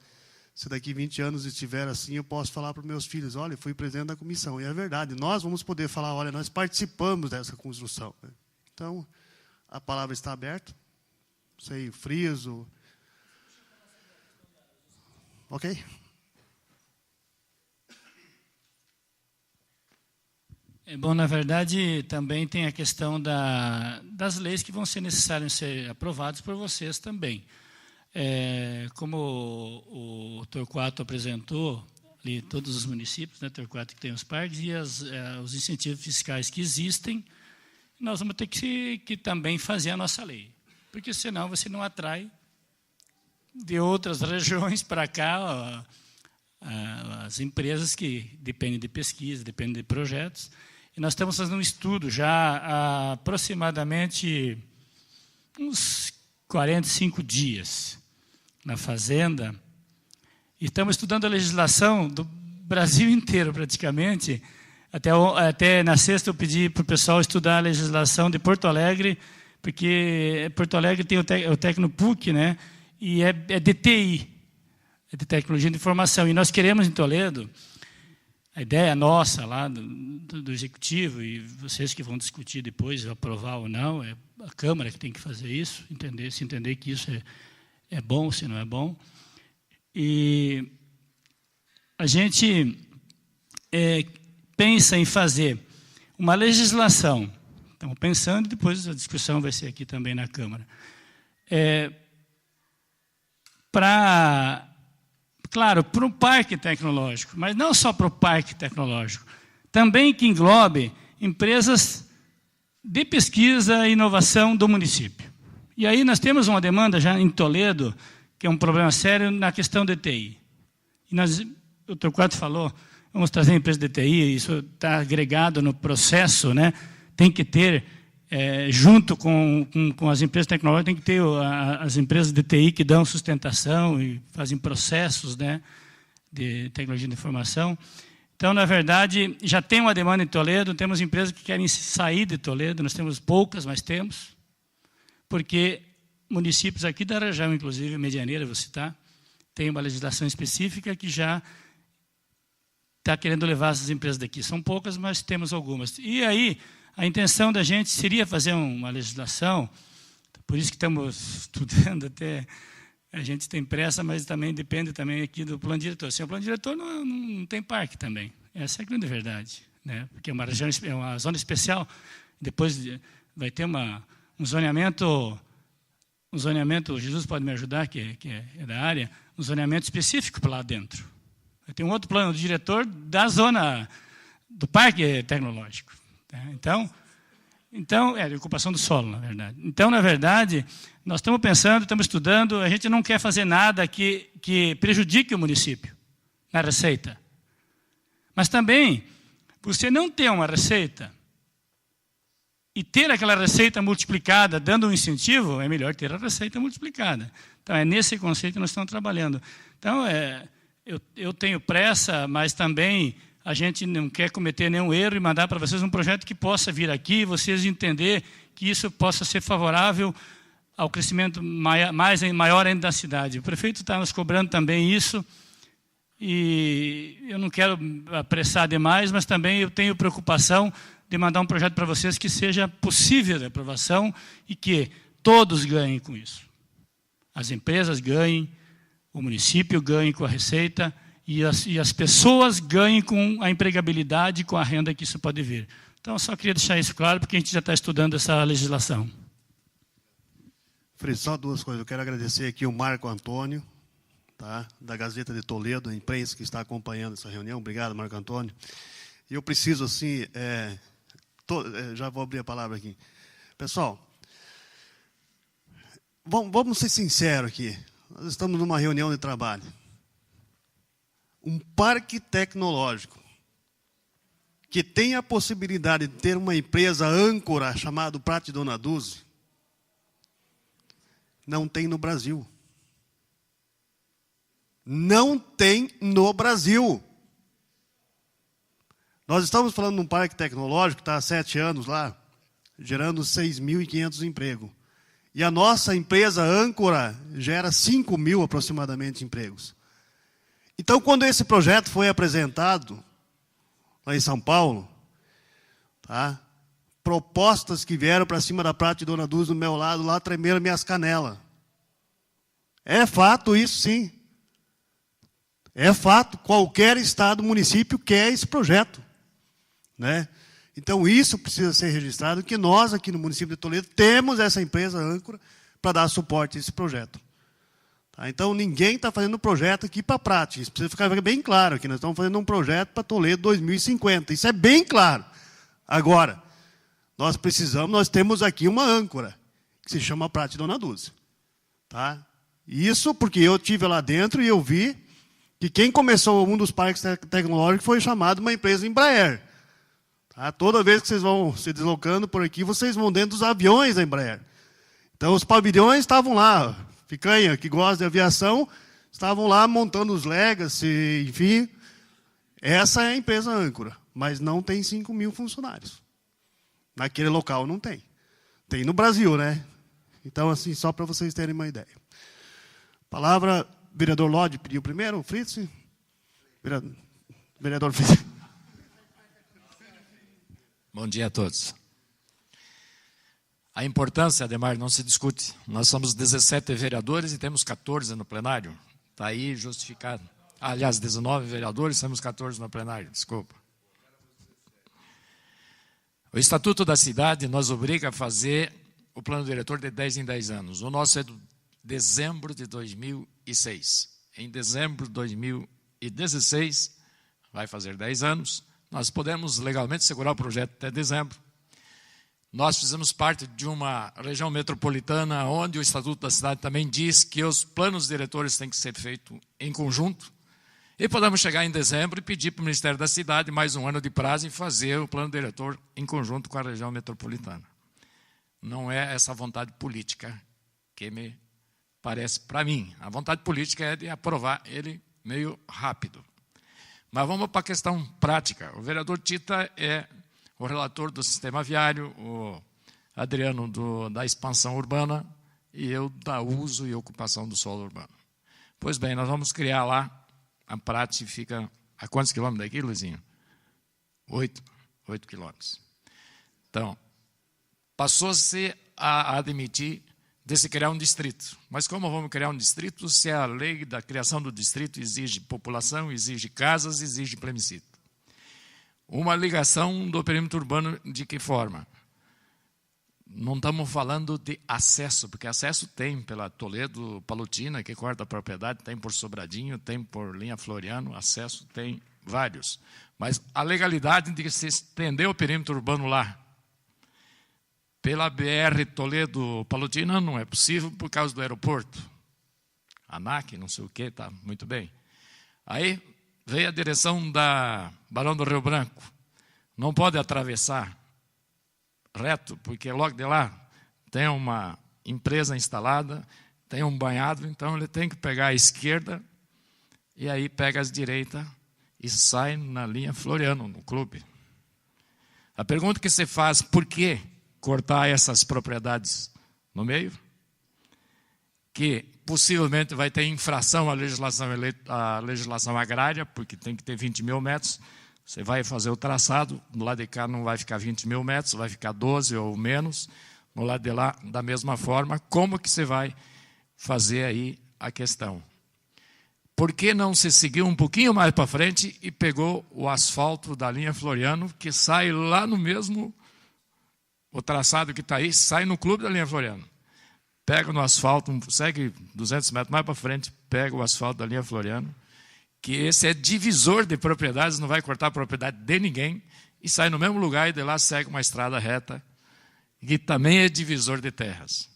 se daqui 20 anos estiver assim, eu posso falar para os meus filhos, olha, fui presidente da comissão. E é verdade, nós vamos poder falar, olha, nós participamos dessa construção, né? Então, a palavra está aberta. Sei, friso. Ok? Bom, na verdade, também tem a questão das leis que vão ser necessárias ser aprovadas por vocês também. Como o Torquato apresentou, ali todos os municípios, né, Torquato que tem os parques, e os incentivos fiscais que existem, nós vamos ter que também fazer a nossa lei, porque senão você não atrai de outras regiões para cá as empresas que dependem de pesquisa, dependem de projetos. E nós estamos fazendo um estudo já há aproximadamente uns 45 dias na Fazenda, e estamos estudando a legislação do Brasil inteiro praticamente. Até na sexta eu pedi para o pessoal estudar a legislação de Porto Alegre, porque Porto Alegre tem o Tecnopuc, né? E é de TI, é de tecnologia de informação. E nós queremos em Toledo, a ideia nossa lá do executivo, e vocês que vão discutir depois, aprovar ou não, é a Câmara que tem que fazer isso, se entender que isso é bom, se não é bom. E a gente pensa em fazer uma legislação, estamos pensando, depois a discussão vai ser aqui também na Câmara, claro, para o parque tecnológico, mas não só para o parque tecnológico, também que englobe empresas de pesquisa e inovação do município. E aí nós temos uma demanda já em Toledo, que é um problema sério na questão de TI. E o Dr. Quatro falou, vamos trazer empresa de TI, isso está agregado no processo, né? Tem que ter, junto com as empresas tecnológicas, tem que ter as empresas de TI que dão sustentação e fazem processos, né, de tecnologia de informação. Então, na verdade, já tem uma demanda em Toledo, temos empresas que querem sair de Toledo, nós temos poucas, mas temos, porque municípios aqui da região, inclusive Medianeira, vou citar, tem uma legislação específica que já está querendo levar essas empresas daqui. São poucas, mas temos algumas. E aí, a intenção da gente seria fazer uma legislação, por isso que estamos estudando até, a gente tem pressa, mas também depende também aqui do plano diretor. Assim, o plano diretor não tem parque também, essa é a grande verdade, né? Porque é uma região, é uma zona especial, depois vai ter um zoneamento, Jesus pode me ajudar, que é da área, um zoneamento específico para lá dentro. Vai ter um outro plano do diretor da zona do parque tecnológico. Então, de ocupação do solo, na verdade. Então, na verdade, nós estamos pensando, estamos estudando, a gente não quer fazer nada que prejudique o município na receita. Mas também, você não ter uma receita e ter aquela receita multiplicada, dando um incentivo, é melhor ter a receita multiplicada. Então, é nesse conceito que nós estamos trabalhando. Então, eu tenho pressa, mas também a gente não quer cometer nenhum erro e mandar para vocês um projeto que possa vir aqui, vocês entender que isso possa ser favorável ao crescimento maior ainda da cidade. O prefeito está nos cobrando também isso, e eu não quero apressar demais, mas também eu tenho preocupação de mandar um projeto para vocês que seja possível de aprovação e que todos ganhem com isso. As empresas ganhem, o município ganhe com a receita, e as pessoas ganhem com a empregabilidade, com a renda que isso pode vir. Então, eu só queria deixar isso claro, porque a gente já está estudando essa legislação. Fred, só duas coisas. Eu quero agradecer aqui o Marco Antônio, tá, da Gazeta de Toledo, a imprensa que está acompanhando essa reunião. Obrigado, Marco Antônio. E eu preciso, assim, já vou abrir a palavra aqui. Pessoal, vamos ser sinceros aqui. Nós estamos numa reunião de trabalho. Um parque tecnológico que tem a possibilidade de ter uma empresa âncora chamada Prate Dona Dulce, não tem no Brasil. Não tem no Brasil. Nós estamos falando de um parque tecnológico que está há 7 anos lá, gerando 6.500 empregos. E a nossa empresa âncora gera 5.000 aproximadamente empregos. Então, quando esse projeto foi apresentado lá em São Paulo, tá, propostas que vieram para cima da Prate Dona Dulce do meu lado, lá tremeram minhas canelas. É fato isso, sim. É fato. Qualquer estado, município quer esse projeto, né? Então, isso precisa ser registrado, que nós, aqui no município de Toledo, temos essa empresa âncora para dar suporte a esse projeto. Então, ninguém está fazendo um projeto aqui para Prate. Isso precisa ficar bem claro aqui. Nós estamos fazendo um projeto para Toledo 2050. Isso é bem claro. Agora, nós temos aqui uma âncora, que se chama Prate Dona Dulce. Tá? Isso porque eu estive lá dentro e eu vi que quem começou um dos parques tecnológicos foi chamado uma empresa Embraer. Tá? Toda vez que vocês vão se deslocando por aqui, vocês vão dentro dos aviões da Embraer. Então, os pavilhões estavam lá. Picanha, que gosta de aviação, estavam lá montando os Legacy, enfim. Essa é a empresa âncora, mas não tem 5.000 funcionários. Naquele local não tem. Tem no Brasil, né? Então, assim, só para vocês terem uma ideia. Palavra, vereador Lodge pediu primeiro, o Fritz. Vereador Fritz. Bom dia a todos. A importância, Ademar, não se discute. Nós somos 17 vereadores e temos 14 no plenário. Está aí justificado. Aliás, 19 vereadores, temos 14 no plenário, desculpa. O Estatuto da Cidade nos obriga a fazer o plano diretor de 10 em 10 anos. O nosso é de dezembro de 2006. Em dezembro de 2016, vai fazer 10 anos, nós podemos legalmente segurar o projeto até dezembro. Nós fizemos parte de uma região metropolitana onde o Estatuto da Cidade também diz que os planos diretores têm que ser feitos em conjunto. E podemos chegar em dezembro e pedir para o Ministério da Cidade mais um ano de prazo e fazer o plano diretor em conjunto com a região metropolitana. Não é essa vontade política que me parece para mim. A vontade política é de aprovar ele meio rápido. Mas vamos para a questão prática. O vereador Tita é o relator do sistema viário, o Adriano da expansão urbana e eu da uso e ocupação do solo urbano. Pois bem, nós vamos criar lá, a Prate fica a quantos quilômetros daqui, Luizinho? 8 quilômetros. Então, passou-se a admitir de se criar um distrito. Mas como vamos criar um distrito se a lei da criação do distrito exige população, exige casas, exige plebiscito? Uma ligação do perímetro urbano de que forma? Não estamos falando de acesso, porque acesso tem pela Toledo Palotina, que corta a propriedade, tem por Sobradinho, tem por Linha Floriano, acesso tem vários. Mas a legalidade de se estender o perímetro urbano lá, pela BR Toledo Palotina, não é possível por causa do aeroporto. ANAC, não sei o que, está muito bem. Aí veio a direção da Barão do Rio Branco. Não pode atravessar reto, porque logo de lá tem uma empresa instalada, tem um banhado, então ele tem que pegar a esquerda e aí pega a direita e sai na linha Floriano, no clube. A pergunta que se faz, por que cortar essas propriedades no meio? Que possivelmente vai ter infração à legislação agrária, porque tem que ter 20 mil metros. Você vai fazer o traçado, do lado de cá não vai ficar 20 mil metros, vai ficar 12 ou menos. No lado de lá, da mesma forma, como que você vai fazer aí a questão? Por que não se seguiu um pouquinho mais para frente e pegou o asfalto da linha Floriano, que sai lá no mesmo, o traçado que está aí, sai no clube da linha Floriano. Pega no asfalto, segue 200 metros mais para frente, pega o asfalto da linha Floriano, que esse é divisor de propriedades, não vai cortar a propriedade de ninguém, e sai no mesmo lugar e de lá segue uma estrada reta, que também é divisor de terras.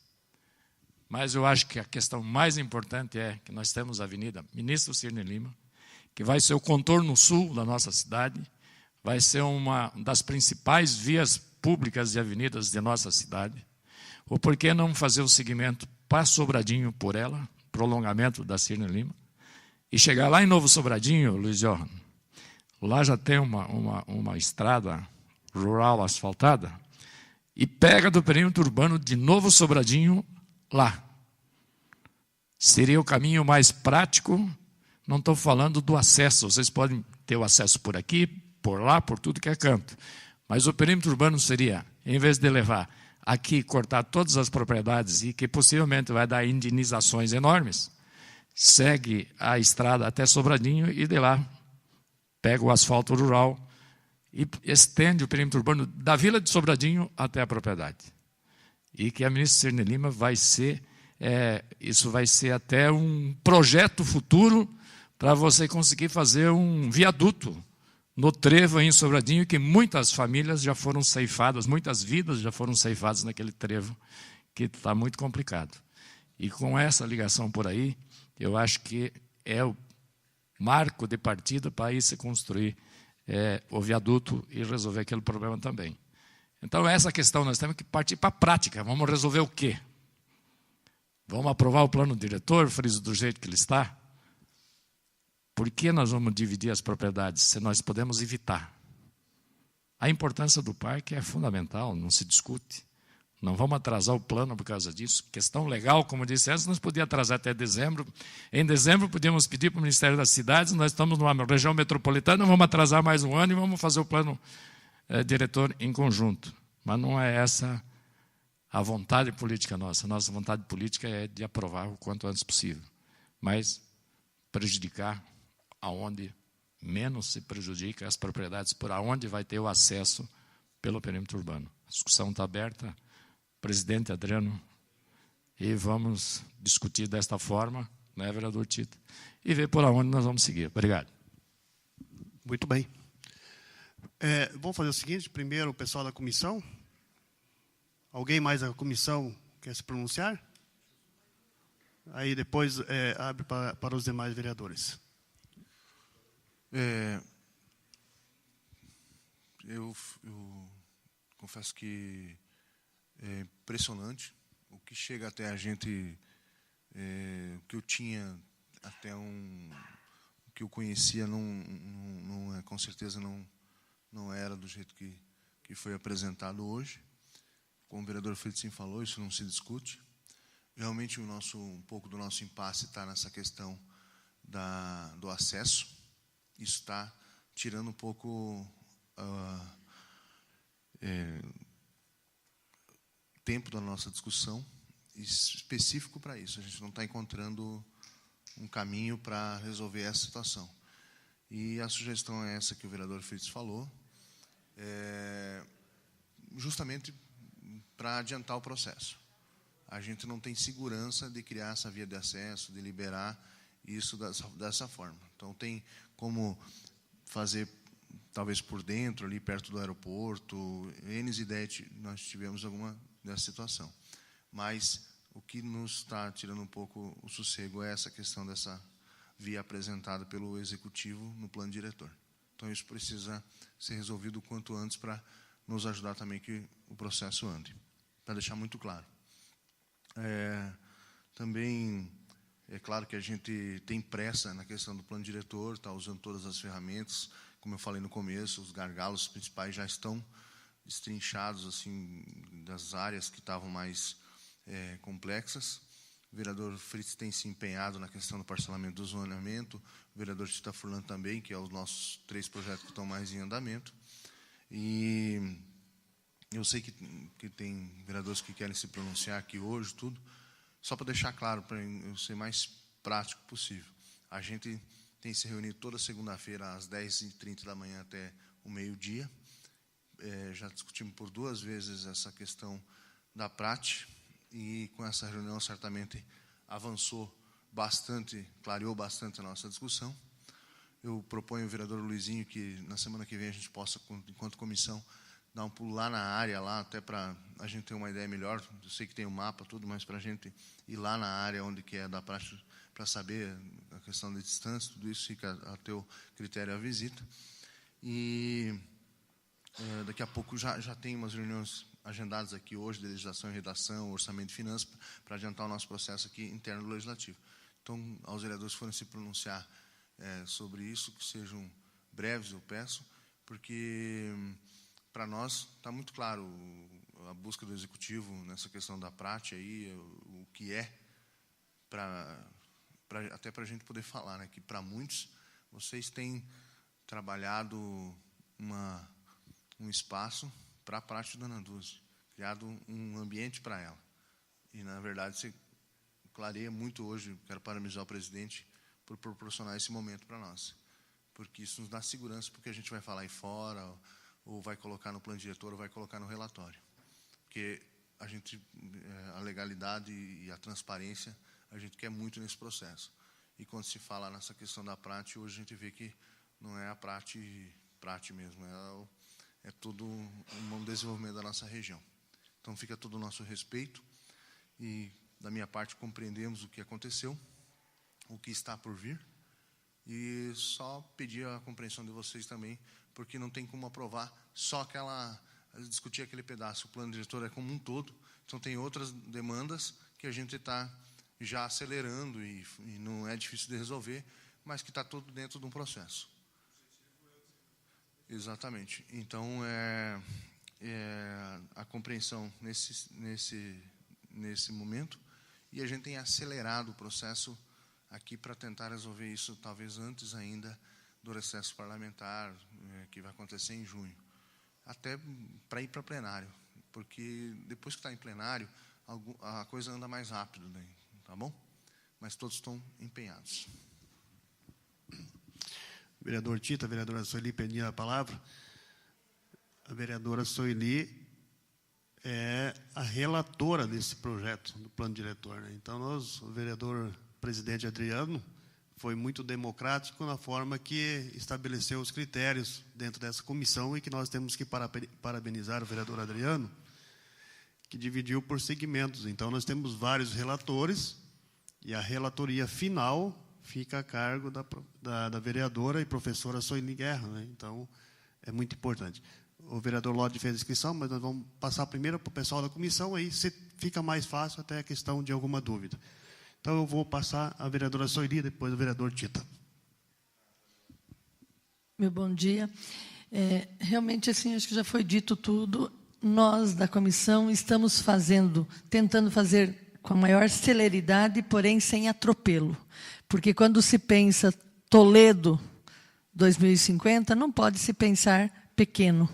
Mas eu acho que a questão mais importante é que nós temos a Avenida Ministro Cirne Lima, que vai ser o contorno sul da nossa cidade, vai ser uma das principais vias públicas e avenidas de nossa cidade. Ou por que não fazer o segmento para Sobradinho por ela, prolongamento da Cirne Lima, e chegar lá em Novo Sobradinho, Luiz Johan, lá já tem uma estrada rural asfaltada, e pega do perímetro urbano de Novo Sobradinho lá. Seria o caminho mais prático, não estou falando do acesso, vocês podem ter o acesso por aqui, por lá, por tudo que é canto. Mas o perímetro urbano seria, em vez de levar aqui, cortar todas as propriedades e que possivelmente vai dar indenizações enormes, segue a estrada até Sobradinho e de lá pega o asfalto rural e estende o perímetro urbano da Vila de Sobradinho até a propriedade. E que a ministra Cirne Lima vai ser, isso vai ser até um projeto futuro para você conseguir fazer um viaduto no trevo em Sobradinho, que muitas famílias já foram ceifadas, muitas vidas já foram ceifadas naquele trevo, que está muito complicado. E com essa ligação por aí, eu acho que é o marco de partida para aí se construir o viaduto e resolver aquele problema também. Então, essa questão nós temos que partir para a prática. Vamos resolver o quê? Vamos aprovar o plano diretor, friso do jeito que ele está? Por que nós vamos dividir as propriedades se nós podemos evitar? A importância do parque é fundamental, não se discute. Não vamos atrasar o plano por causa disso. Questão legal, como disse antes, nós podíamos atrasar até dezembro. Em dezembro, podíamos pedir para o Ministério das Cidades, nós estamos numa região metropolitana, vamos atrasar mais um ano e vamos fazer o plano diretor em conjunto. Mas não é essa a vontade política nossa. Nossa vontade política é de aprovar o quanto antes possível. Mas prejudicar aonde menos se prejudica as propriedades, por aonde vai ter o acesso pelo perímetro urbano. A discussão está aberta. Presidente Adriano, e vamos discutir desta forma, né, vereador Tito, e ver por onde nós vamos seguir. Obrigado. Muito bem. Vamos fazer o seguinte, primeiro o pessoal da comissão. Alguém mais da comissão quer se pronunciar? Aí depois abre para os demais vereadores. Eu confesso que é impressionante o que chega até a gente, o que eu tinha até o que eu conhecia não com certeza não era do jeito que foi apresentado hoje. Como o vereador Fritzen falou, isso não se discute. Realmente um pouco do nosso impasse está nessa questão do acesso. Isso está tirando um pouco tempo da nossa discussão, específico para isso. A gente não está encontrando um caminho para resolver essa situação. E a sugestão é essa que o vereador Fritz falou, justamente para adiantar o processo. A gente não tem segurança de criar essa via de acesso, de liberar isso dessa forma. Então, tem como fazer, talvez por dentro, ali perto do aeroporto, N ideias, nós tivemos alguma dessa situação. Mas o que nos está tirando um pouco o sossego é essa questão dessa via apresentada pelo Executivo no plano diretor. Então, isso precisa ser resolvido o quanto antes para nos ajudar também que o processo ande. Para deixar muito claro. Também é claro que a gente tem pressa na questão do plano diretor, está usando todas as ferramentas, como eu falei no começo, os gargalos principais já estão destrinchados assim, das áreas que estavam mais complexas. O vereador Fritz tem se empenhado na questão do parcelamento do zonamento, o vereador Tita Furlan também, que é os nossos 3 projetos que estão mais em andamento. E eu sei que tem vereadores que querem se pronunciar aqui hoje, tudo. Só para deixar claro, para eu ser mais prático possível. A gente tem se reunido toda segunda-feira, às 10h30 da manhã até o meio-dia. Já discutimos por 2 vezes essa questão da PRAT, e com essa reunião certamente avançou bastante, clareou bastante a nossa discussão. Eu proponho ao vereador Luizinho que na semana que vem a gente possa, enquanto comissão, dar um pulo lá na área, lá, até para a gente ter uma ideia melhor. Eu sei que tem o mapa, tudo, mas para a gente ir lá na área onde que é da praça, para saber a questão de distância, tudo isso fica a teu critério a visita. E daqui a pouco já tem umas reuniões agendadas aqui hoje, de legislação e redação, orçamento e finanças, para adiantar o nosso processo aqui interno do legislativo. Então, aos vereadores que forem se pronunciar sobre isso, que sejam breves, eu peço, porque para nós está muito claro a busca do Executivo nessa questão da prática, aí, o que é, até para a gente poder falar, né, que para muitos, vocês têm trabalhado um espaço para a prática da Nanduzi, criado um ambiente para ela. E, na verdade, você clareia muito hoje, quero parabenizar o presidente por proporcionar esse momento para nós, porque isso nos dá segurança, porque a gente vai falar aí fora, ou vai colocar no plano diretor, ou vai colocar no relatório. Porque a legalidade e a transparência, a gente quer muito nesse processo. E quando se fala nessa questão da prática, hoje a gente vê que não é a prática mesmo, é todo um desenvolvimento da nossa região. Então, fica todo o nosso respeito e, da minha parte, compreendemos o que aconteceu, o que está por vir, e só pedir a compreensão de vocês também, porque não tem como aprovar só discutir aquele pedaço. O plano diretor é como um todo, então tem outras demandas que a gente está já acelerando e não é difícil de resolver, mas que está tudo dentro de um processo. Exatamente. Então, a compreensão nesse momento, e a gente tem acelerado o processo aqui para tentar resolver isso, talvez antes ainda do recesso parlamentar, que vai acontecer em junho, até para ir para plenário, porque depois que está em plenário, a coisa anda mais rápido, né? Tá bom? Mas todos estão empenhados. Vereador Tito, a vereadora Soeli pediu a palavra. A vereadora Soeli é a relatora desse projeto, do plano diretor, né? Então, o vereador presidente Adriano foi muito democrático na forma que estabeleceu os critérios dentro dessa comissão, e que nós temos que parabenizar o vereador Adriano, que dividiu por segmentos. Então, nós temos vários relatores, e a relatoria final fica a cargo da vereadora e professora Soeli Guerra, né? Então, é muito importante. O vereador Lodi fez a inscrição, mas nós vamos passar primeiro para o pessoal da comissão, aí fica mais fácil até a questão de alguma dúvida. Então, eu vou passar a vereadora Soeli, depois o vereador Tita. Meu bom dia. Realmente, assim, acho que já foi dito tudo. Nós, da comissão, estamos tentando fazer com a maior celeridade, porém sem atropelo. Porque quando se pensa Toledo 2050, não pode se pensar pequeno,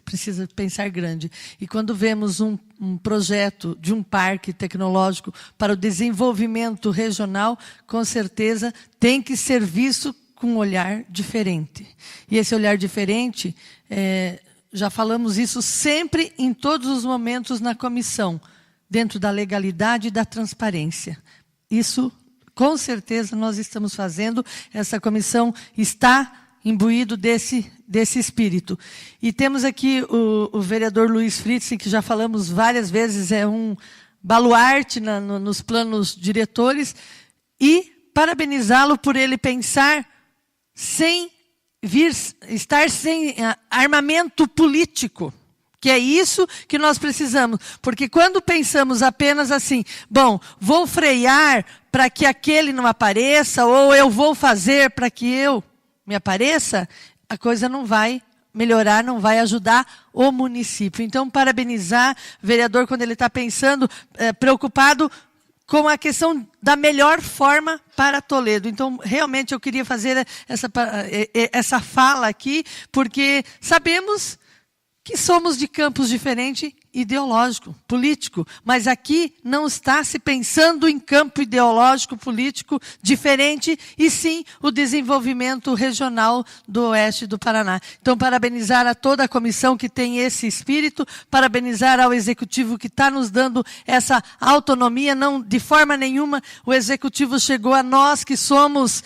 precisa pensar grande. E quando vemos um projeto de um parque tecnológico para o desenvolvimento regional, com certeza tem que ser visto com um olhar diferente. E esse olhar diferente, já falamos isso sempre, em todos os momentos na comissão, dentro da legalidade e da transparência. Isso, com certeza, nós estamos fazendo. Essa comissão está imbuído desse espírito. E temos aqui o vereador Luiz Fritz, que já falamos várias vezes, é um baluarte nos planos diretores, e parabenizá-lo por ele pensar estar sem armamento político, que é isso que nós precisamos. Porque quando pensamos apenas assim, bom, vou frear para que aquele não apareça, ou eu vou fazer para que eu me apareça, a coisa não vai melhorar, não vai ajudar o município. Então, parabenizar o vereador quando ele está pensando, preocupado com a questão da melhor forma para Toledo. Então, realmente, eu queria fazer essa fala aqui, porque sabemos que somos de campos diferentes, ideológico, político, mas aqui não está se pensando em campo ideológico, político diferente, e sim o desenvolvimento regional do oeste do Paraná. Então, parabenizar a toda a comissão que tem esse espírito, parabenizar ao executivo que está nos dando essa autonomia. Não, de forma nenhuma, o executivo chegou a nós que somos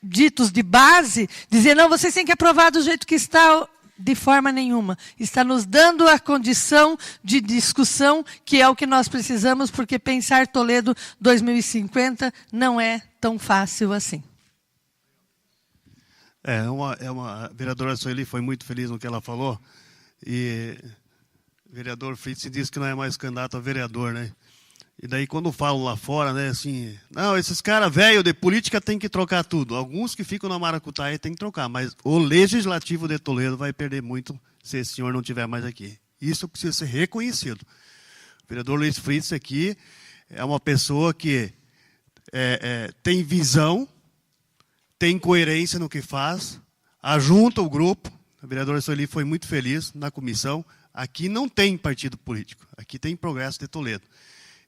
ditos de base, dizer, não, vocês têm que aprovar do jeito que está. De forma nenhuma. Está nos dando a condição de discussão, que é o que nós precisamos, porque pensar Toledo 2050 não é tão fácil assim. A vereadora Soeli foi muito feliz no que ela falou, e o vereador Fritz disse que não é mais candidato a vereador, né? E daí, quando falam lá fora, né, assim, não, esses caras velhos de política tem que trocar tudo. Alguns que ficam na maracutaia tem que trocar, mas o Legislativo de Toledo vai perder muito se esse senhor não estiver mais aqui. Isso precisa ser reconhecido. O vereador Luiz Fritz aqui é uma pessoa que tem visão, tem coerência no que faz, ajunta o grupo. A vereadora Soeli foi muito feliz na comissão. Aqui não tem partido político, aqui tem Progresso de Toledo.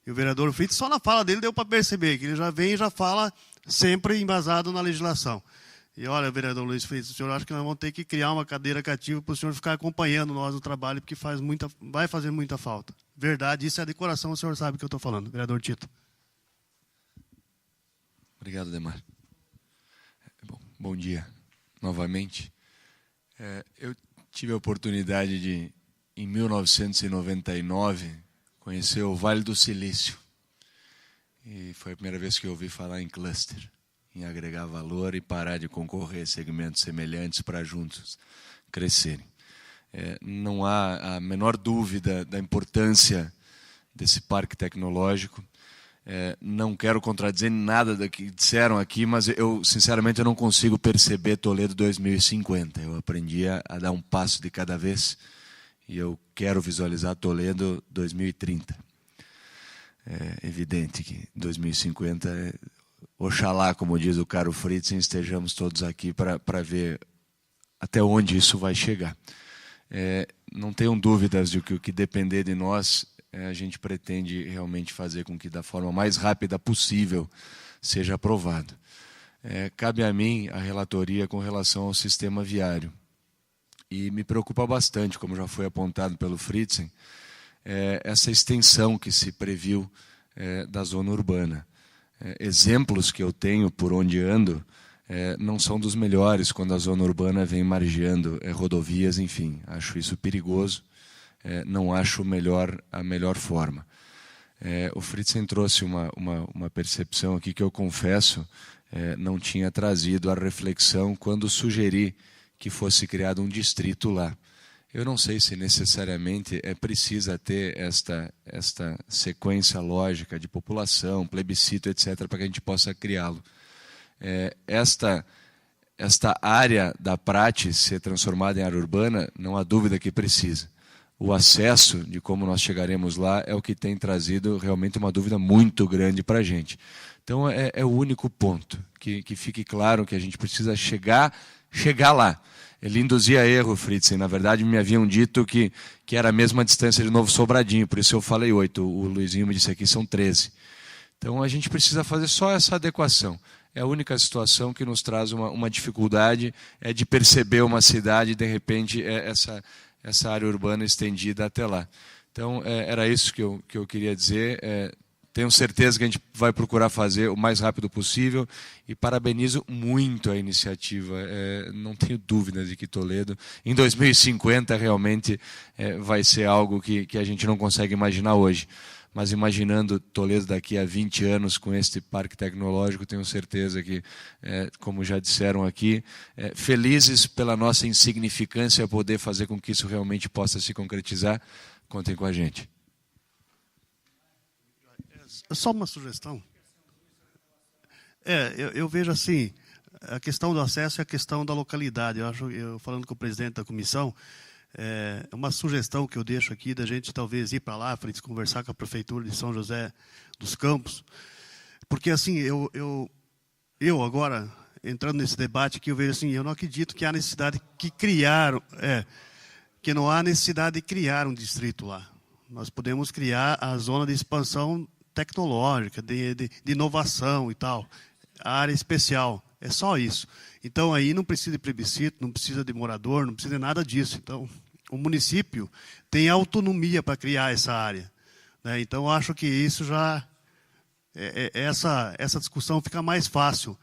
E o vereador Fritz, só na fala dele deu para perceber que ele já vem e já fala sempre embasado na legislação. E olha, vereador Luiz Fritz, o senhor acha que nós vamos ter que criar uma cadeira cativa para o senhor ficar acompanhando nós no trabalho, porque vai fazer muita falta. Verdade, isso é de coração, o senhor sabe o que eu estou falando. Vereador Tito. Obrigado, Demar. Bom dia, novamente. Eu tive a oportunidade de, em 1999... conhecer o Vale do Silício. E foi a primeira vez que eu ouvi falar em cluster, em agregar valor e parar de concorrer a segmentos semelhantes para juntos crescerem. Não há a menor dúvida da importância desse parque tecnológico. Não quero contradizer nada do que disseram aqui, mas eu, sinceramente, eu não consigo perceber Toledo 2050. Eu aprendi a dar um passo de cada vez. e eu quero visualizar Toledo 2030. É evidente que 2050, oxalá, como diz o caro Fritzen, estejamos todos aqui para ver até onde isso vai chegar. Não tenham dúvidas de que o que depender de nós, a gente pretende realmente fazer com que da forma mais rápida possível seja aprovado. Cabe a mim a relatoria com relação ao sistema viário. E me preocupa bastante, como já foi apontado pelo Fritzen, essa extensão que se previu da zona urbana. Exemplos que eu tenho por onde ando não são dos melhores quando a zona urbana vem margeando rodovias, enfim. Acho isso perigoso, não acho a melhor forma. O Fritzen trouxe uma percepção aqui que eu confesso não tinha trazido a reflexão quando sugeri que fosse criado um distrito lá. Eu não sei se necessariamente precisa ter esta sequência lógica de população, plebiscito, etc., para que a gente possa criá-lo. Esta área da Prate ser transformada em área urbana, não há dúvida que precisa. O acesso de como nós chegaremos lá é o que tem trazido realmente uma dúvida muito grande para a gente. Então, é o único ponto, que fique claro que a gente precisa chegar lá. Ele induzia erro, Fritzen. Na verdade, me haviam dito que era a mesma distância de Novo Sobradinho, por isso eu falei 8. O Luizinho me disse aqui são 13. Então, a gente precisa fazer só essa adequação. É a única situação que nos traz uma dificuldade de perceber uma cidade, de repente, essa área urbana estendida até lá. Então, era isso que eu queria dizer. Tenho certeza que a gente vai procurar fazer o mais rápido possível e parabenizo muito a iniciativa. Não tenho dúvida de que Toledo, em 2050, realmente vai ser algo que a gente não consegue imaginar hoje. Mas imaginando Toledo daqui a 20 anos com este parque tecnológico, tenho certeza que, como já disseram aqui, felizes pela nossa insignificância poder fazer com que isso realmente possa se concretizar. Contem com a gente. Só uma sugestão. Eu vejo assim, a questão do acesso é a questão da localidade. Eu falando com o presidente da comissão, é uma sugestão que eu deixo aqui da gente talvez ir para lá, para conversar com a prefeitura de São José dos Campos, porque assim eu agora entrando nesse debate aqui eu vejo assim, eu não acredito que há necessidade que não há necessidade de criar um distrito lá. Nós podemos criar a zona de expansão tecnológica, de inovação e tal, a área especial, é só isso. Então, aí não precisa de plebiscito, não precisa de morador, não precisa de nada disso. Então, o município tem autonomia para criar essa área. Né? Então, eu acho que isso já, essa discussão fica mais fácil.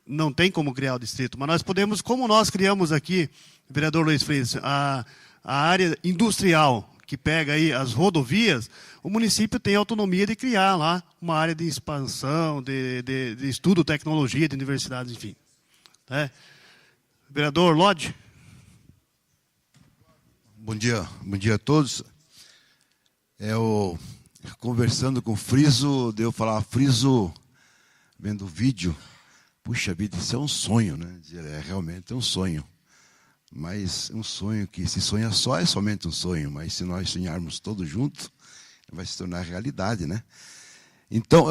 Não tem como criar o distrito, mas nós podemos, como nós criamos aqui, vereador Luiz Freitas, a área industrial, que pega aí as rodovias, o município tem autonomia de criar lá uma área de expansão, de estudo, tecnologia, de universidades, enfim. Vereador Lodge. Bom dia a todos. Conversando com o Friso, deu falar, Friso, vendo o vídeo, puxa vida, isso é um sonho, né? Realmente é um sonho. Mas um sonho que se sonha só é somente um sonho, mas se nós sonharmos todos juntos, vai se tornar realidade, né? Então,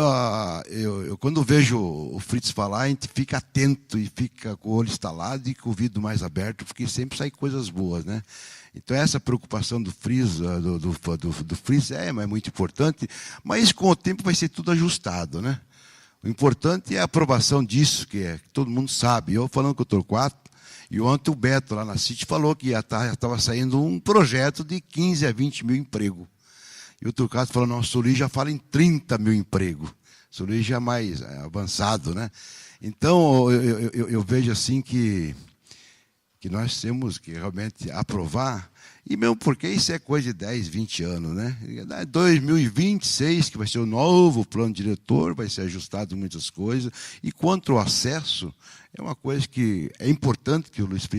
eu quando vejo o Fritz falar, a gente fica atento e fica com o olho estalado e com o ouvido mais aberto, porque sempre sai coisas boas, né? Então, essa preocupação do Fritz, do Fritz é muito importante, mas com o tempo vai ser tudo ajustado, né? O importante é a aprovação disso, que todo mundo sabe. Eu falando com o Torquato, e ontem o Beto, lá na CIT, falou que já estava saindo um projeto de 15 a 20 mil empregos. E o Turcato falou, não, o Suli já fala em 30 mil empregos. O Suli já é mais avançado, né? Então, eu vejo assim que nós temos que realmente aprovar, e mesmo porque isso é coisa de 10, 20 anos, né? 2026, que vai ser o novo plano diretor, vai ser ajustado muitas coisas. E quanto ao acesso, é uma coisa que é importante que o Luiz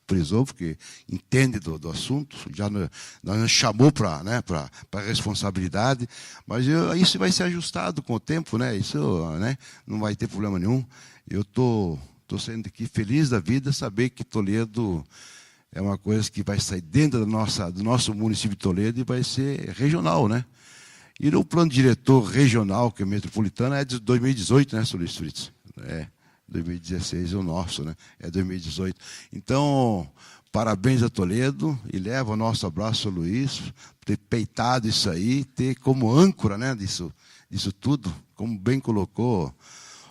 frisou, porque entende do assunto, já nos chamou para a responsabilidade, mas isso vai ser ajustado com o tempo, né? Isso, né, não vai ter problema nenhum. Eu estou saindo aqui feliz da vida, saber que Toledo é uma coisa que vai sair dentro do nosso município de Toledo e vai ser regional, né? E o plano diretor regional, que é metropolitano, é de 2018, né, Luiz Fritz? É, 2016 é o nosso, né? É 2018. Então, parabéns a Toledo e leva o nosso abraço ao Luiz, por ter peitado isso aí, ter como âncora, né, disso tudo, como bem colocou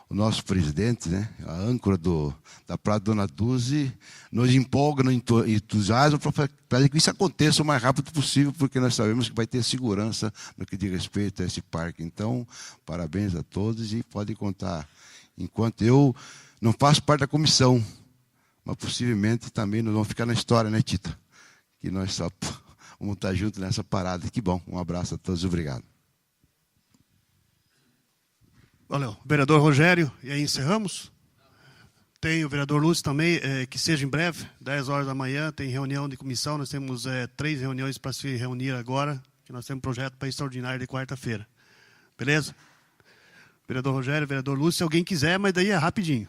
o nosso presidente, né, a âncora da Praia Dona Dulce, nos empolga, nos entusiasma para que isso aconteça o mais rápido possível, porque nós sabemos que vai ter segurança no que diz respeito a esse parque. Então, parabéns a todos e podem contar. Enquanto eu não faço parte da comissão, mas possivelmente também nós vamos ficar na história, né, Tita? Que nós só vamos estar juntos nessa parada. Que bom. Um abraço a todos e obrigado. Valeu. Vereador Rogério, e aí encerramos? Tem o vereador Lúcio também, que seja em breve, 10 horas da manhã, tem reunião de comissão, nós temos 3 reuniões para se reunir agora, que nós temos um projeto para extraordinário de quarta-feira. Beleza? Vereador Rogério, vereador Lúcio, se alguém quiser, mas daí é rapidinho.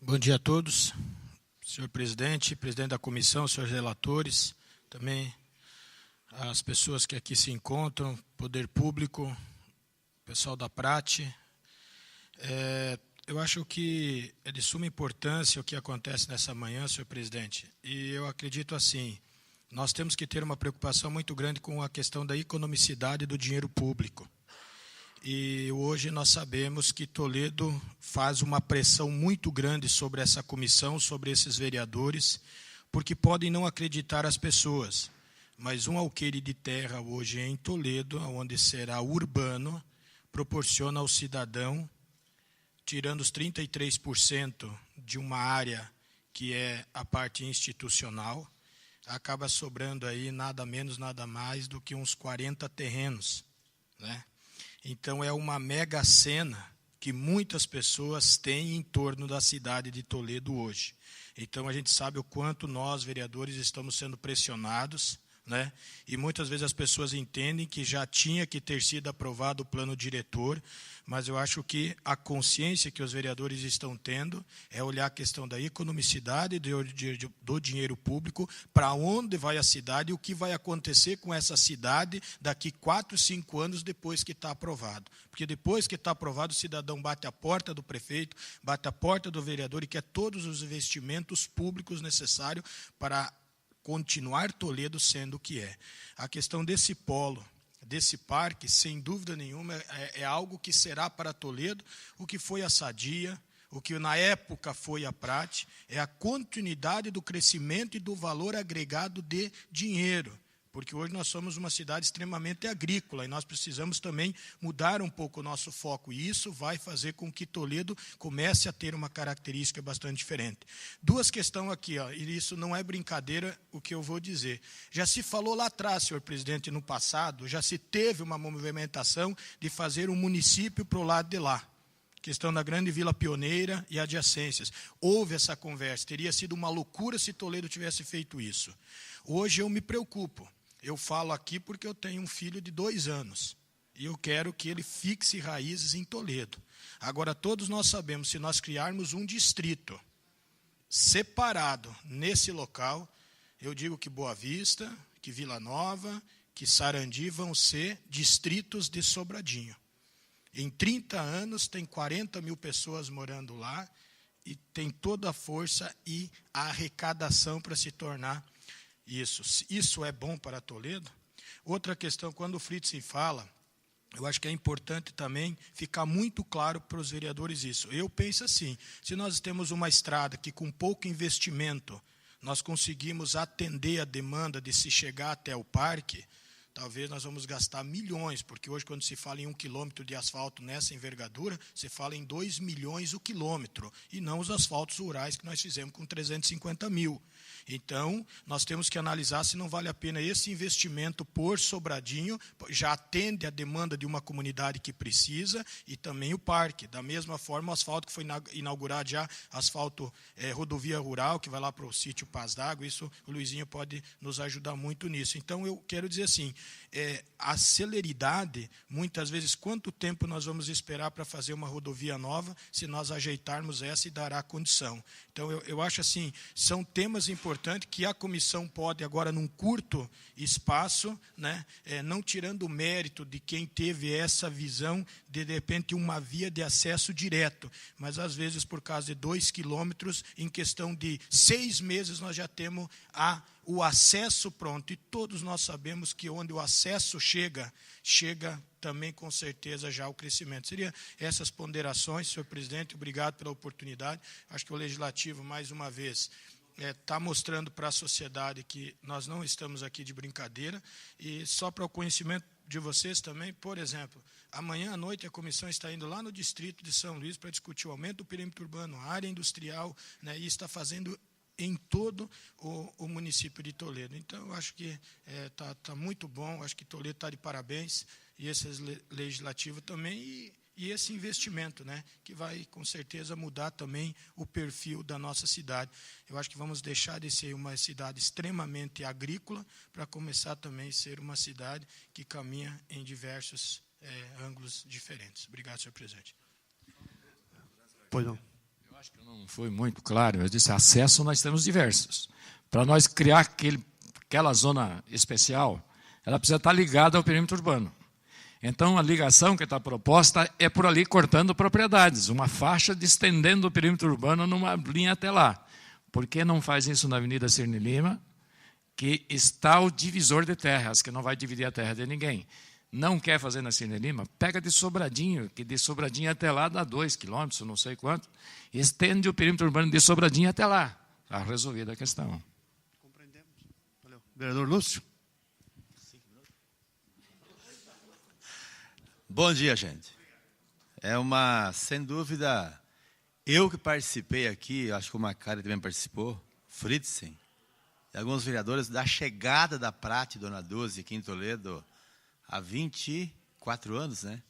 Bom dia a todos. Senhor presidente, presidente da comissão, senhores relatores, também as pessoas que aqui se encontram, poder público, pessoal da Prate. Eu acho que é de suma importância o que acontece nessa manhã, senhor presidente, e eu acredito assim, nós temos que ter uma preocupação muito grande com a questão da economicidade do dinheiro público. E hoje nós sabemos que Toledo faz uma pressão muito grande sobre essa comissão, sobre esses vereadores, porque podem não acreditar as pessoas, mas um alqueire de terra hoje em Toledo, onde será urbano, proporciona ao cidadão, tirando os 33% de uma área que é a parte institucional, acaba sobrando aí nada menos, nada mais do que uns 40 terrenos, né? Então é uma mega cena que muitas pessoas têm em torno da cidade de Toledo hoje. Então a gente sabe o quanto nós, vereadores, estamos sendo pressionados, né? E muitas vezes as pessoas entendem que já tinha que ter sido aprovado o plano diretor, mas eu acho que a consciência que os vereadores estão tendo é olhar a questão da economicidade do dinheiro público, para onde vai a cidade e o que vai acontecer com essa cidade daqui 4, 5 anos depois que está aprovado. Porque depois que está aprovado, o cidadão bate a porta do prefeito, bate a porta do vereador e quer todos os investimentos públicos necessários para continuar Toledo sendo o que é. A questão desse polo, desse parque, sem dúvida nenhuma, é algo que será para Toledo o que foi a Sadia, o que na época foi a Prate, é a continuidade do crescimento e do valor agregado de dinheiro. Porque hoje nós somos uma cidade extremamente agrícola e nós precisamos também mudar um pouco o nosso foco. E isso vai fazer com que Toledo comece a ter uma característica bastante diferente. Duas questões aqui, ó, e isso não é brincadeira o que eu vou dizer. Já se falou lá atrás, senhor presidente, no passado, já se teve uma movimentação de fazer um município para o lado de lá. Questão da grande Vila Pioneira e adjacências. Houve essa conversa, teria sido uma loucura se Toledo tivesse feito isso. Hoje eu me preocupo. Eu falo aqui porque eu tenho um filho de 2 anos e eu quero que ele fixe raízes em Toledo. Agora, todos nós sabemos, se nós criarmos um distrito separado nesse local, eu digo que Boa Vista, que Vila Nova, que Sarandi vão ser distritos de Sobradinho. Em 30 anos, tem 40 mil pessoas morando lá e tem toda a força e a arrecadação para se tornar isso. Isso é bom para Toledo? Outra questão, quando o Fritz fala, eu acho que é importante também ficar muito claro para os vereadores isso. Eu penso assim, se nós temos uma estrada que com pouco investimento nós conseguimos atender a demanda de se chegar até o parque, talvez nós vamos gastar milhões, porque hoje quando se fala em 1 quilômetro de asfalto nessa envergadura, se fala em 2 milhões o quilômetro, e não os asfaltos rurais que nós fizemos com 350 mil. Então, nós temos que analisar se não vale a pena esse investimento por Sobradinho, já atende a demanda de uma comunidade que precisa, e também o parque. Da mesma forma, o asfalto que foi inaugurado já, asfalto rodovia rural, que vai lá para o sítio Paz d'Água, isso o Luizinho pode nos ajudar muito nisso. Então, eu quero dizer assim, a celeridade, muitas vezes, quanto tempo nós vamos esperar para fazer uma rodovia nova, se nós ajeitarmos essa e dará condição. Então, eu acho assim, são temas importantes que a comissão pode, agora, num curto espaço, né, não tirando o mérito de quem teve essa visão de repente, uma via de acesso direto, mas, às vezes, por causa de 2 quilômetros, em questão de 6 meses, nós já temos o acesso pronto. E todos nós sabemos que onde o acesso chega também, com certeza, já o crescimento. Seria essas ponderações, senhor presidente, obrigado pela oportunidade. Acho que o Legislativo, mais uma vez, está mostrando para a sociedade que nós não estamos aqui de brincadeira. E só para o conhecimento de vocês também, por exemplo, amanhã à noite a comissão está indo lá no distrito de São Luís para discutir o aumento do perímetro urbano, a área industrial, né, e está fazendo em todo o município de Toledo. Então, eu acho que está muito bom, acho que Toledo está de parabéns, e esse legislativo também, e esse investimento, né, que vai, com certeza, mudar também o perfil da nossa cidade. Eu acho que vamos deixar de ser uma cidade extremamente agrícola para começar também a ser uma cidade que caminha em diversos ângulos diferentes. Obrigado, senhor presidente. Pois não. Eu acho que não foi muito claro. Eu disse, acesso nós temos diversos. Para nós criar aquela zona especial, ela precisa estar ligada ao perímetro urbano. Então, a ligação que está proposta é por ali cortando propriedades, uma faixa de estendendo o perímetro urbano numa linha até lá. Por que não faz isso na Avenida Cirne Lima, que está o divisor de terras, que não vai dividir a terra de ninguém? Não quer fazer na Cirne Lima? Pega de Sobradinho, que de Sobradinho até lá dá 2 quilômetros, não sei quanto, e estende o perímetro urbano de Sobradinho até lá. Está resolvida a questão. Compreendemos. Valeu. Vereador Lúcio. Bom dia, gente. Sem dúvida, eu que participei aqui, acho que o Macari também participou, Fritzen, e alguns vereadores, da chegada da Prate Dona Dulce aqui em Toledo, há 24 anos, né?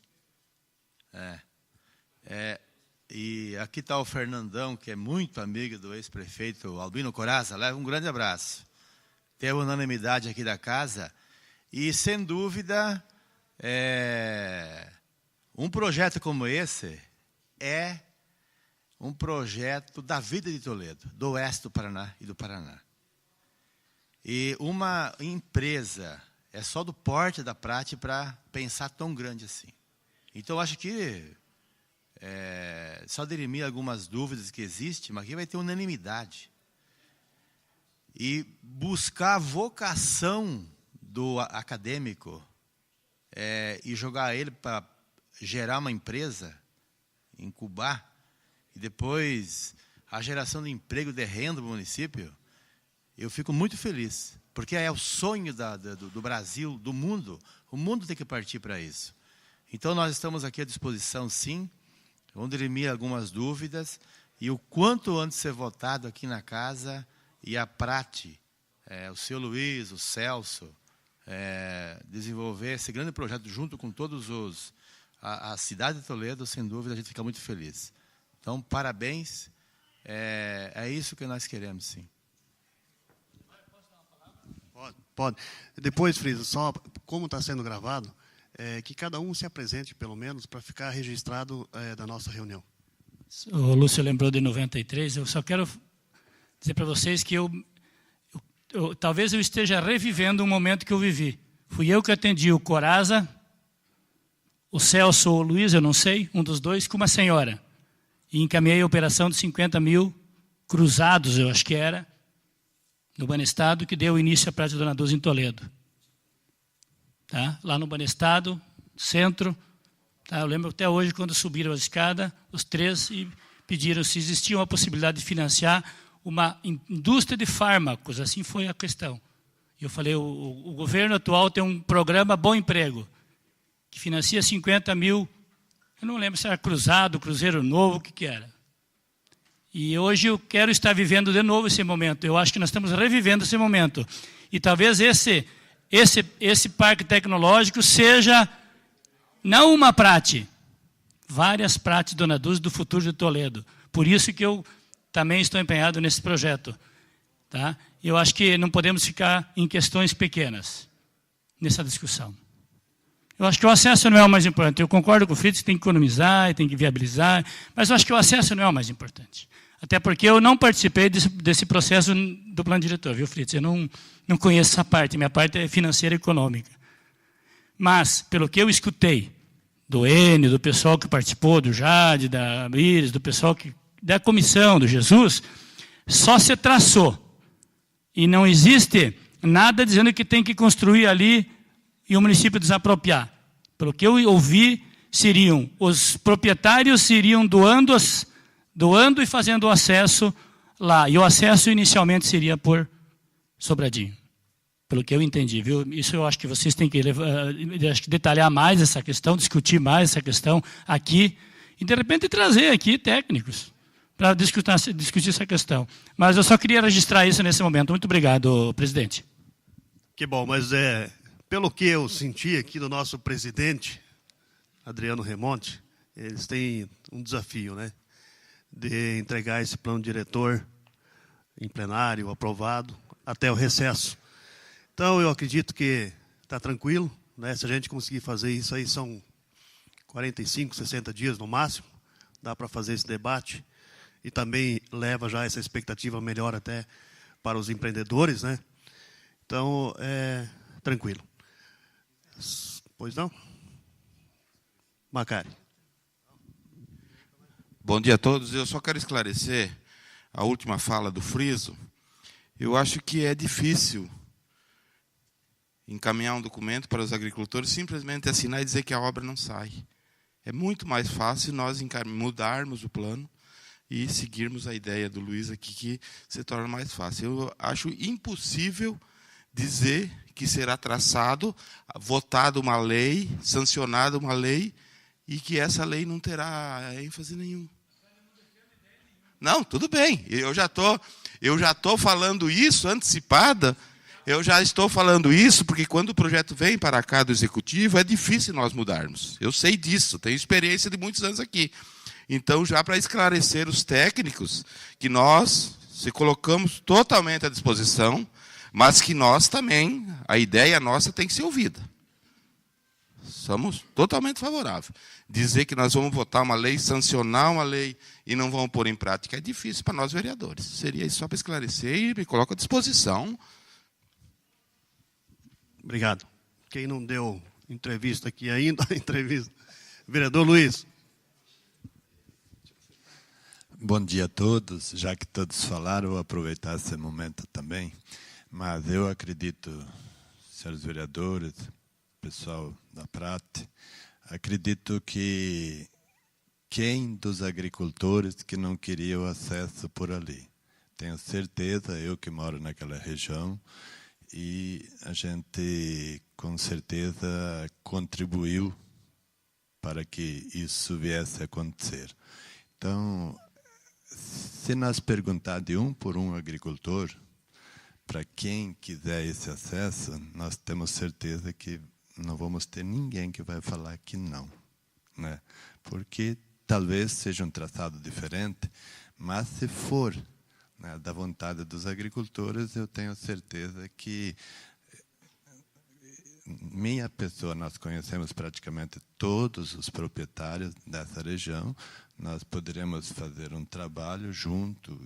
E aqui está o Fernandão, que é muito amigo do ex-prefeito Albino Corazza. Leva um grande abraço. Tem a unanimidade aqui da casa. E, sem dúvida, um projeto como esse é um projeto da vida de Toledo, do oeste do Paraná e do Paraná. E uma empresa é só do porte da Prate para pensar tão grande assim. Então, acho que só dirimir algumas dúvidas que existem, mas aqui vai ter unanimidade. E buscar a vocação do acadêmico e jogar ele para gerar uma empresa, incubar, e depois a geração de emprego, de renda do município, eu fico muito feliz, porque é o sonho do Brasil, do mundo. O mundo tem que partir para isso. Então, nós estamos aqui à disposição, sim. Vamos dirimir algumas dúvidas, e o quanto antes ser votado aqui na casa, e a Prate, o seu Luiz, o Celso, desenvolver esse grande projeto junto com todos a cidade de Toledo, sem dúvida, a gente fica muito feliz. Então, parabéns. É isso que nós queremos, sim. Pode. Depois, Frisa, só como está sendo gravado, que cada um se apresente, pelo menos, para ficar registrado da nossa reunião. O Lúcio lembrou de 93, eu só quero dizer para vocês que talvez eu esteja revivendo um momento que eu vivi. Fui eu que atendi o Corazza, o Celso ou o Luiz, eu não sei, um dos dois, com uma senhora. E encaminhei a operação de 50 mil cruzados, eu acho que era, no Banestado, que deu início à Praça de Dona Dulce em Toledo. Tá? Lá no Banestado, centro. Tá? Eu lembro até hoje, quando subiram a escada, os três, e pediram se existia uma possibilidade de financiar uma indústria de fármacos. Assim foi a questão. E eu falei, o governo atual tem um programa Bom Emprego, que financia 50 mil, eu não lembro se era cruzado, cruzeiro novo, o que era. E hoje eu quero estar vivendo de novo esse momento. Eu acho que nós estamos revivendo esse momento. E talvez esse parque tecnológico seja, não uma Prate, várias Prates Dona Dulce do futuro de Toledo. Por isso que eu também estou empenhado nesse projeto. Tá? Eu acho que não podemos ficar em questões pequenas. nessa discussão. Eu acho que o acesso não é o mais importante. Eu concordo com o Fritz que tem que economizar, tem que viabilizar, mas eu acho que o acesso não é o mais importante. Até porque eu não participei desse processo do plano diretor, viu, Fritz? Eu não conheço essa parte, minha parte é financeira e econômica. Mas, pelo que eu escutei do Enio, do pessoal que participou, do Jade, da Iris, do pessoal da comissão, do Jesus, só se traçou. E não existe nada dizendo que tem que construir ali e o município desapropriar. Pelo que eu ouvi, os proprietários iriam doando e fazendo o acesso lá. E o acesso inicialmente seria por Sobradinho. Pelo que eu entendi, viu? Isso eu acho que vocês têm que detalhar mais essa questão, discutir mais essa questão aqui, e de repente trazer aqui técnicos para discutir essa questão. Mas eu só queria registrar isso nesse momento. Muito obrigado, presidente. Que bom, mas pelo que eu senti aqui do nosso presidente, Adriano Remonte, eles têm um desafio, né? De entregar esse plano diretor em plenário, aprovado, até o recesso. Então, eu acredito que está tranquilo, né? Se a gente conseguir fazer isso aí, são 45, 60 dias no máximo, dá para fazer esse debate, e também leva já essa expectativa melhor até para os empreendedores, né? Então, tranquilo. Pois não? Macari. Bom dia a todos. Eu só quero esclarecer a última fala do Friso. Eu acho que é difícil encaminhar um documento para os agricultores, simplesmente assinar e dizer que a obra não sai. É muito mais fácil nós mudarmos o plano e seguirmos a ideia do Luiz aqui, que se torna mais fácil. Eu acho impossível dizer que será traçado, votada uma lei, sancionada uma lei, e que essa lei não terá ênfase nenhum. Não, tudo bem. Eu já estou falando isso antecipada. Eu já estou falando isso porque quando o projeto vem para cá do Executivo, é difícil nós mudarmos. Eu sei disso, tenho experiência de muitos anos aqui. Então, já para esclarecer os técnicos, que nós se colocamos totalmente à disposição, mas que nós também, a ideia nossa tem que ser ouvida. Somos totalmente favoráveis. Dizer que nós vamos votar uma lei, sancionar uma lei e não vamos pôr em prática é difícil para nós vereadores. Seria isso só para esclarecer e me coloco à disposição. Obrigado. Quem não deu entrevista aqui ainda, entrevista. Vereador Luiz. Bom dia a todos. Já que todos falaram, vou aproveitar esse momento também. Mas eu acredito, senhores vereadores, pessoal da Prate, acredito que quem dos agricultores que não queria o acesso por ali? Tenho certeza, eu que moro naquela região, e a gente, com certeza, contribuiu para que isso viesse a acontecer. Então, se nós perguntar de um por um agricultor, para quem quiser esse acesso, nós temos certeza que não vamos ter ninguém que vai falar que não, né? Porque talvez seja um traçado diferente, mas se for, né, da vontade dos agricultores, eu tenho certeza que minha pessoa, nós conhecemos praticamente todos os proprietários dessa região, nós poderemos fazer um trabalho junto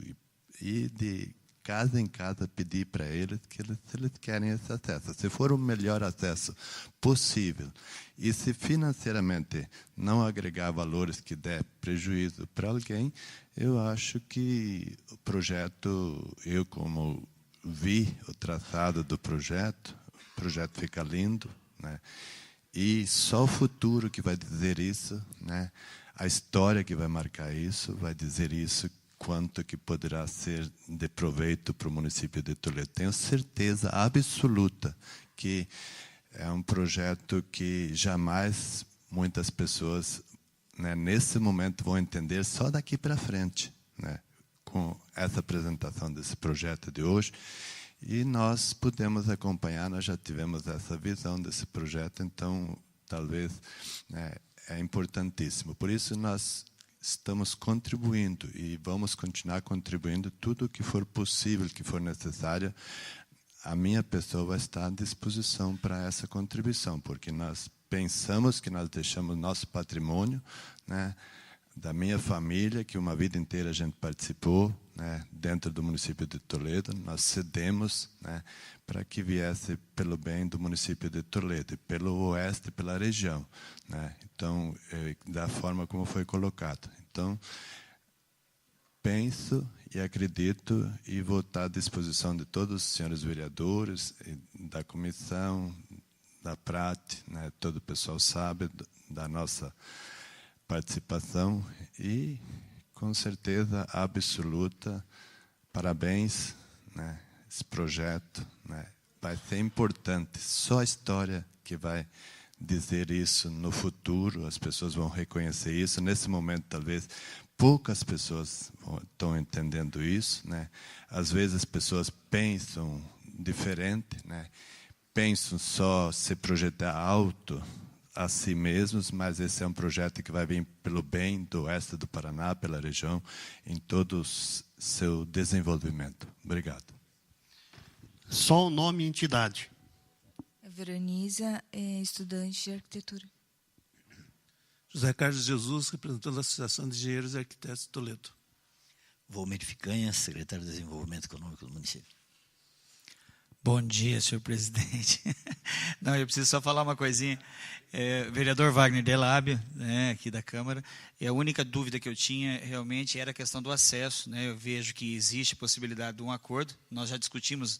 e de casa em casa pedir para eles que se eles querem esse acesso. Se for o melhor acesso possível e se financeiramente não agregar valores que der prejuízo para alguém, eu acho que o projeto, eu como vi o traçado do projeto, o projeto fica lindo, né? E só o futuro que vai dizer isso, né? A história que vai marcar isso, vai dizer isso, quanto que poderá ser de proveito para o município de Toledo. Tenho certeza absoluta que é um projeto que jamais muitas pessoas, né, nesse momento vão entender só daqui para frente, né, com essa apresentação desse projeto de hoje. E nós podemos acompanhar, nós já tivemos essa visão desse projeto, então talvez é importantíssimo. Por isso nós estamos contribuindo e vamos continuar contribuindo tudo o que for possível, que for necessário, a minha pessoa está à disposição para essa contribuição, porque nós pensamos que nós deixamos nosso patrimônio, né, da minha família, que uma vida inteira a gente participou, né, dentro do município de Toledo, nós cedemos, né, para que viesse pelo bem do município de Toledo, e pelo oeste, pela região, né, então, da forma como foi colocado. Então, penso e acredito e vou estar à disposição de todos os senhores vereadores, da comissão, da PRAT, né, todo o pessoal sabe da nossa participação e, com certeza absoluta, parabéns, né, esse projeto, né, vai ser importante, só a história que vai dizer isso no futuro, as pessoas vão reconhecer isso, nesse momento talvez poucas pessoas estão entendendo isso, né? Às vezes as pessoas pensam diferente, né? Pensam só se projetar alto a si mesmos, mas esse é um projeto que vai vir pelo bem do oeste do Paraná, pela região, em todo o seu desenvolvimento. Obrigado. Só o nome e entidade. Veroniza, estudante de arquitetura. José Carlos Jesus, representante da Associação de Engenheiros e Arquitetos de Toledo. Volmir Ficanha, secretário de Desenvolvimento Econômico do município. Bom dia, senhor presidente. Não, eu preciso só falar uma coisinha. Vereador Wagner Delabio, né, aqui da Câmara, e a única dúvida que eu tinha realmente era a questão do acesso, né? Eu vejo que existe a possibilidade de um acordo. Nós já discutimos,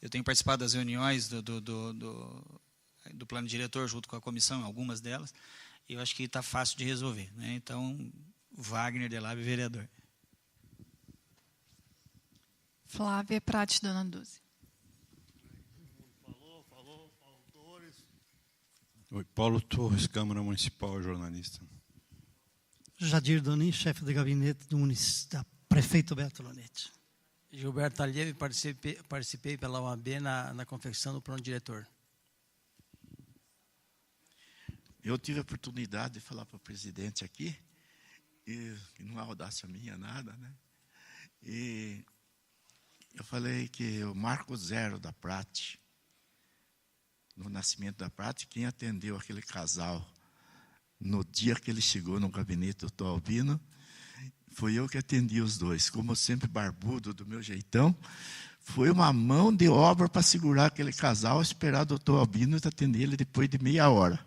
eu tenho participado das reuniões do plano diretor junto com a comissão, algumas delas, e eu acho que está fácil de resolver, né? Então, Wagner Delabio, vereador. Flávia Prati, Dona Dulce. Oi, Paulo Torres, Câmara Municipal, jornalista. Jadir Donin, chefe de gabinete da prefeito Bertolonetti. Gilberto Aliev, participei pela OAB na confecção do plano diretor. Eu tive a oportunidade de falar para o presidente aqui, e não é audácia minha, nada, né? E eu falei que o marco zero da Prate, no nascimento da Prate, quem atendeu aquele casal no dia que ele chegou no gabinete do Dr. Albino, foi eu que atendi os dois. Como sempre barbudo, do meu jeitão, foi uma mão de obra para segurar aquele casal, esperar o Dr. Albino e atender ele depois de meia hora.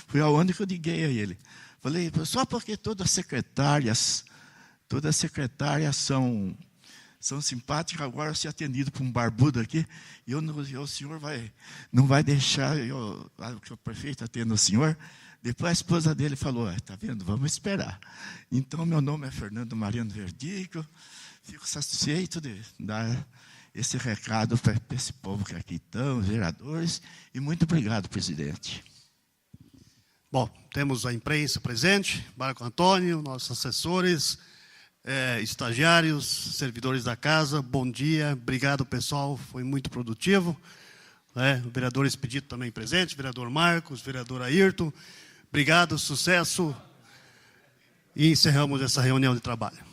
Foi aonde que eu liguei a ele. Falei, só porque todas as secretárias são simpáticas, agora eu ser atendido por um barbudo aqui, e o senhor não vai deixar que o prefeito atenda o senhor? Depois a esposa dele falou, está vendo, vamos esperar. Então, meu nome é Fernando Mariano Verdico, fico satisfeito de dar esse recado para esse povo que aqui estão, vereadores, e muito obrigado, presidente. Bom, temos a imprensa presente, Marco Antônio, nossos assessores, estagiários, servidores da casa, bom dia, obrigado pessoal, foi muito produtivo. O vereador Expedito também presente, vereador Marcos, vereador Ayrton, obrigado, sucesso, e encerramos essa reunião de trabalho.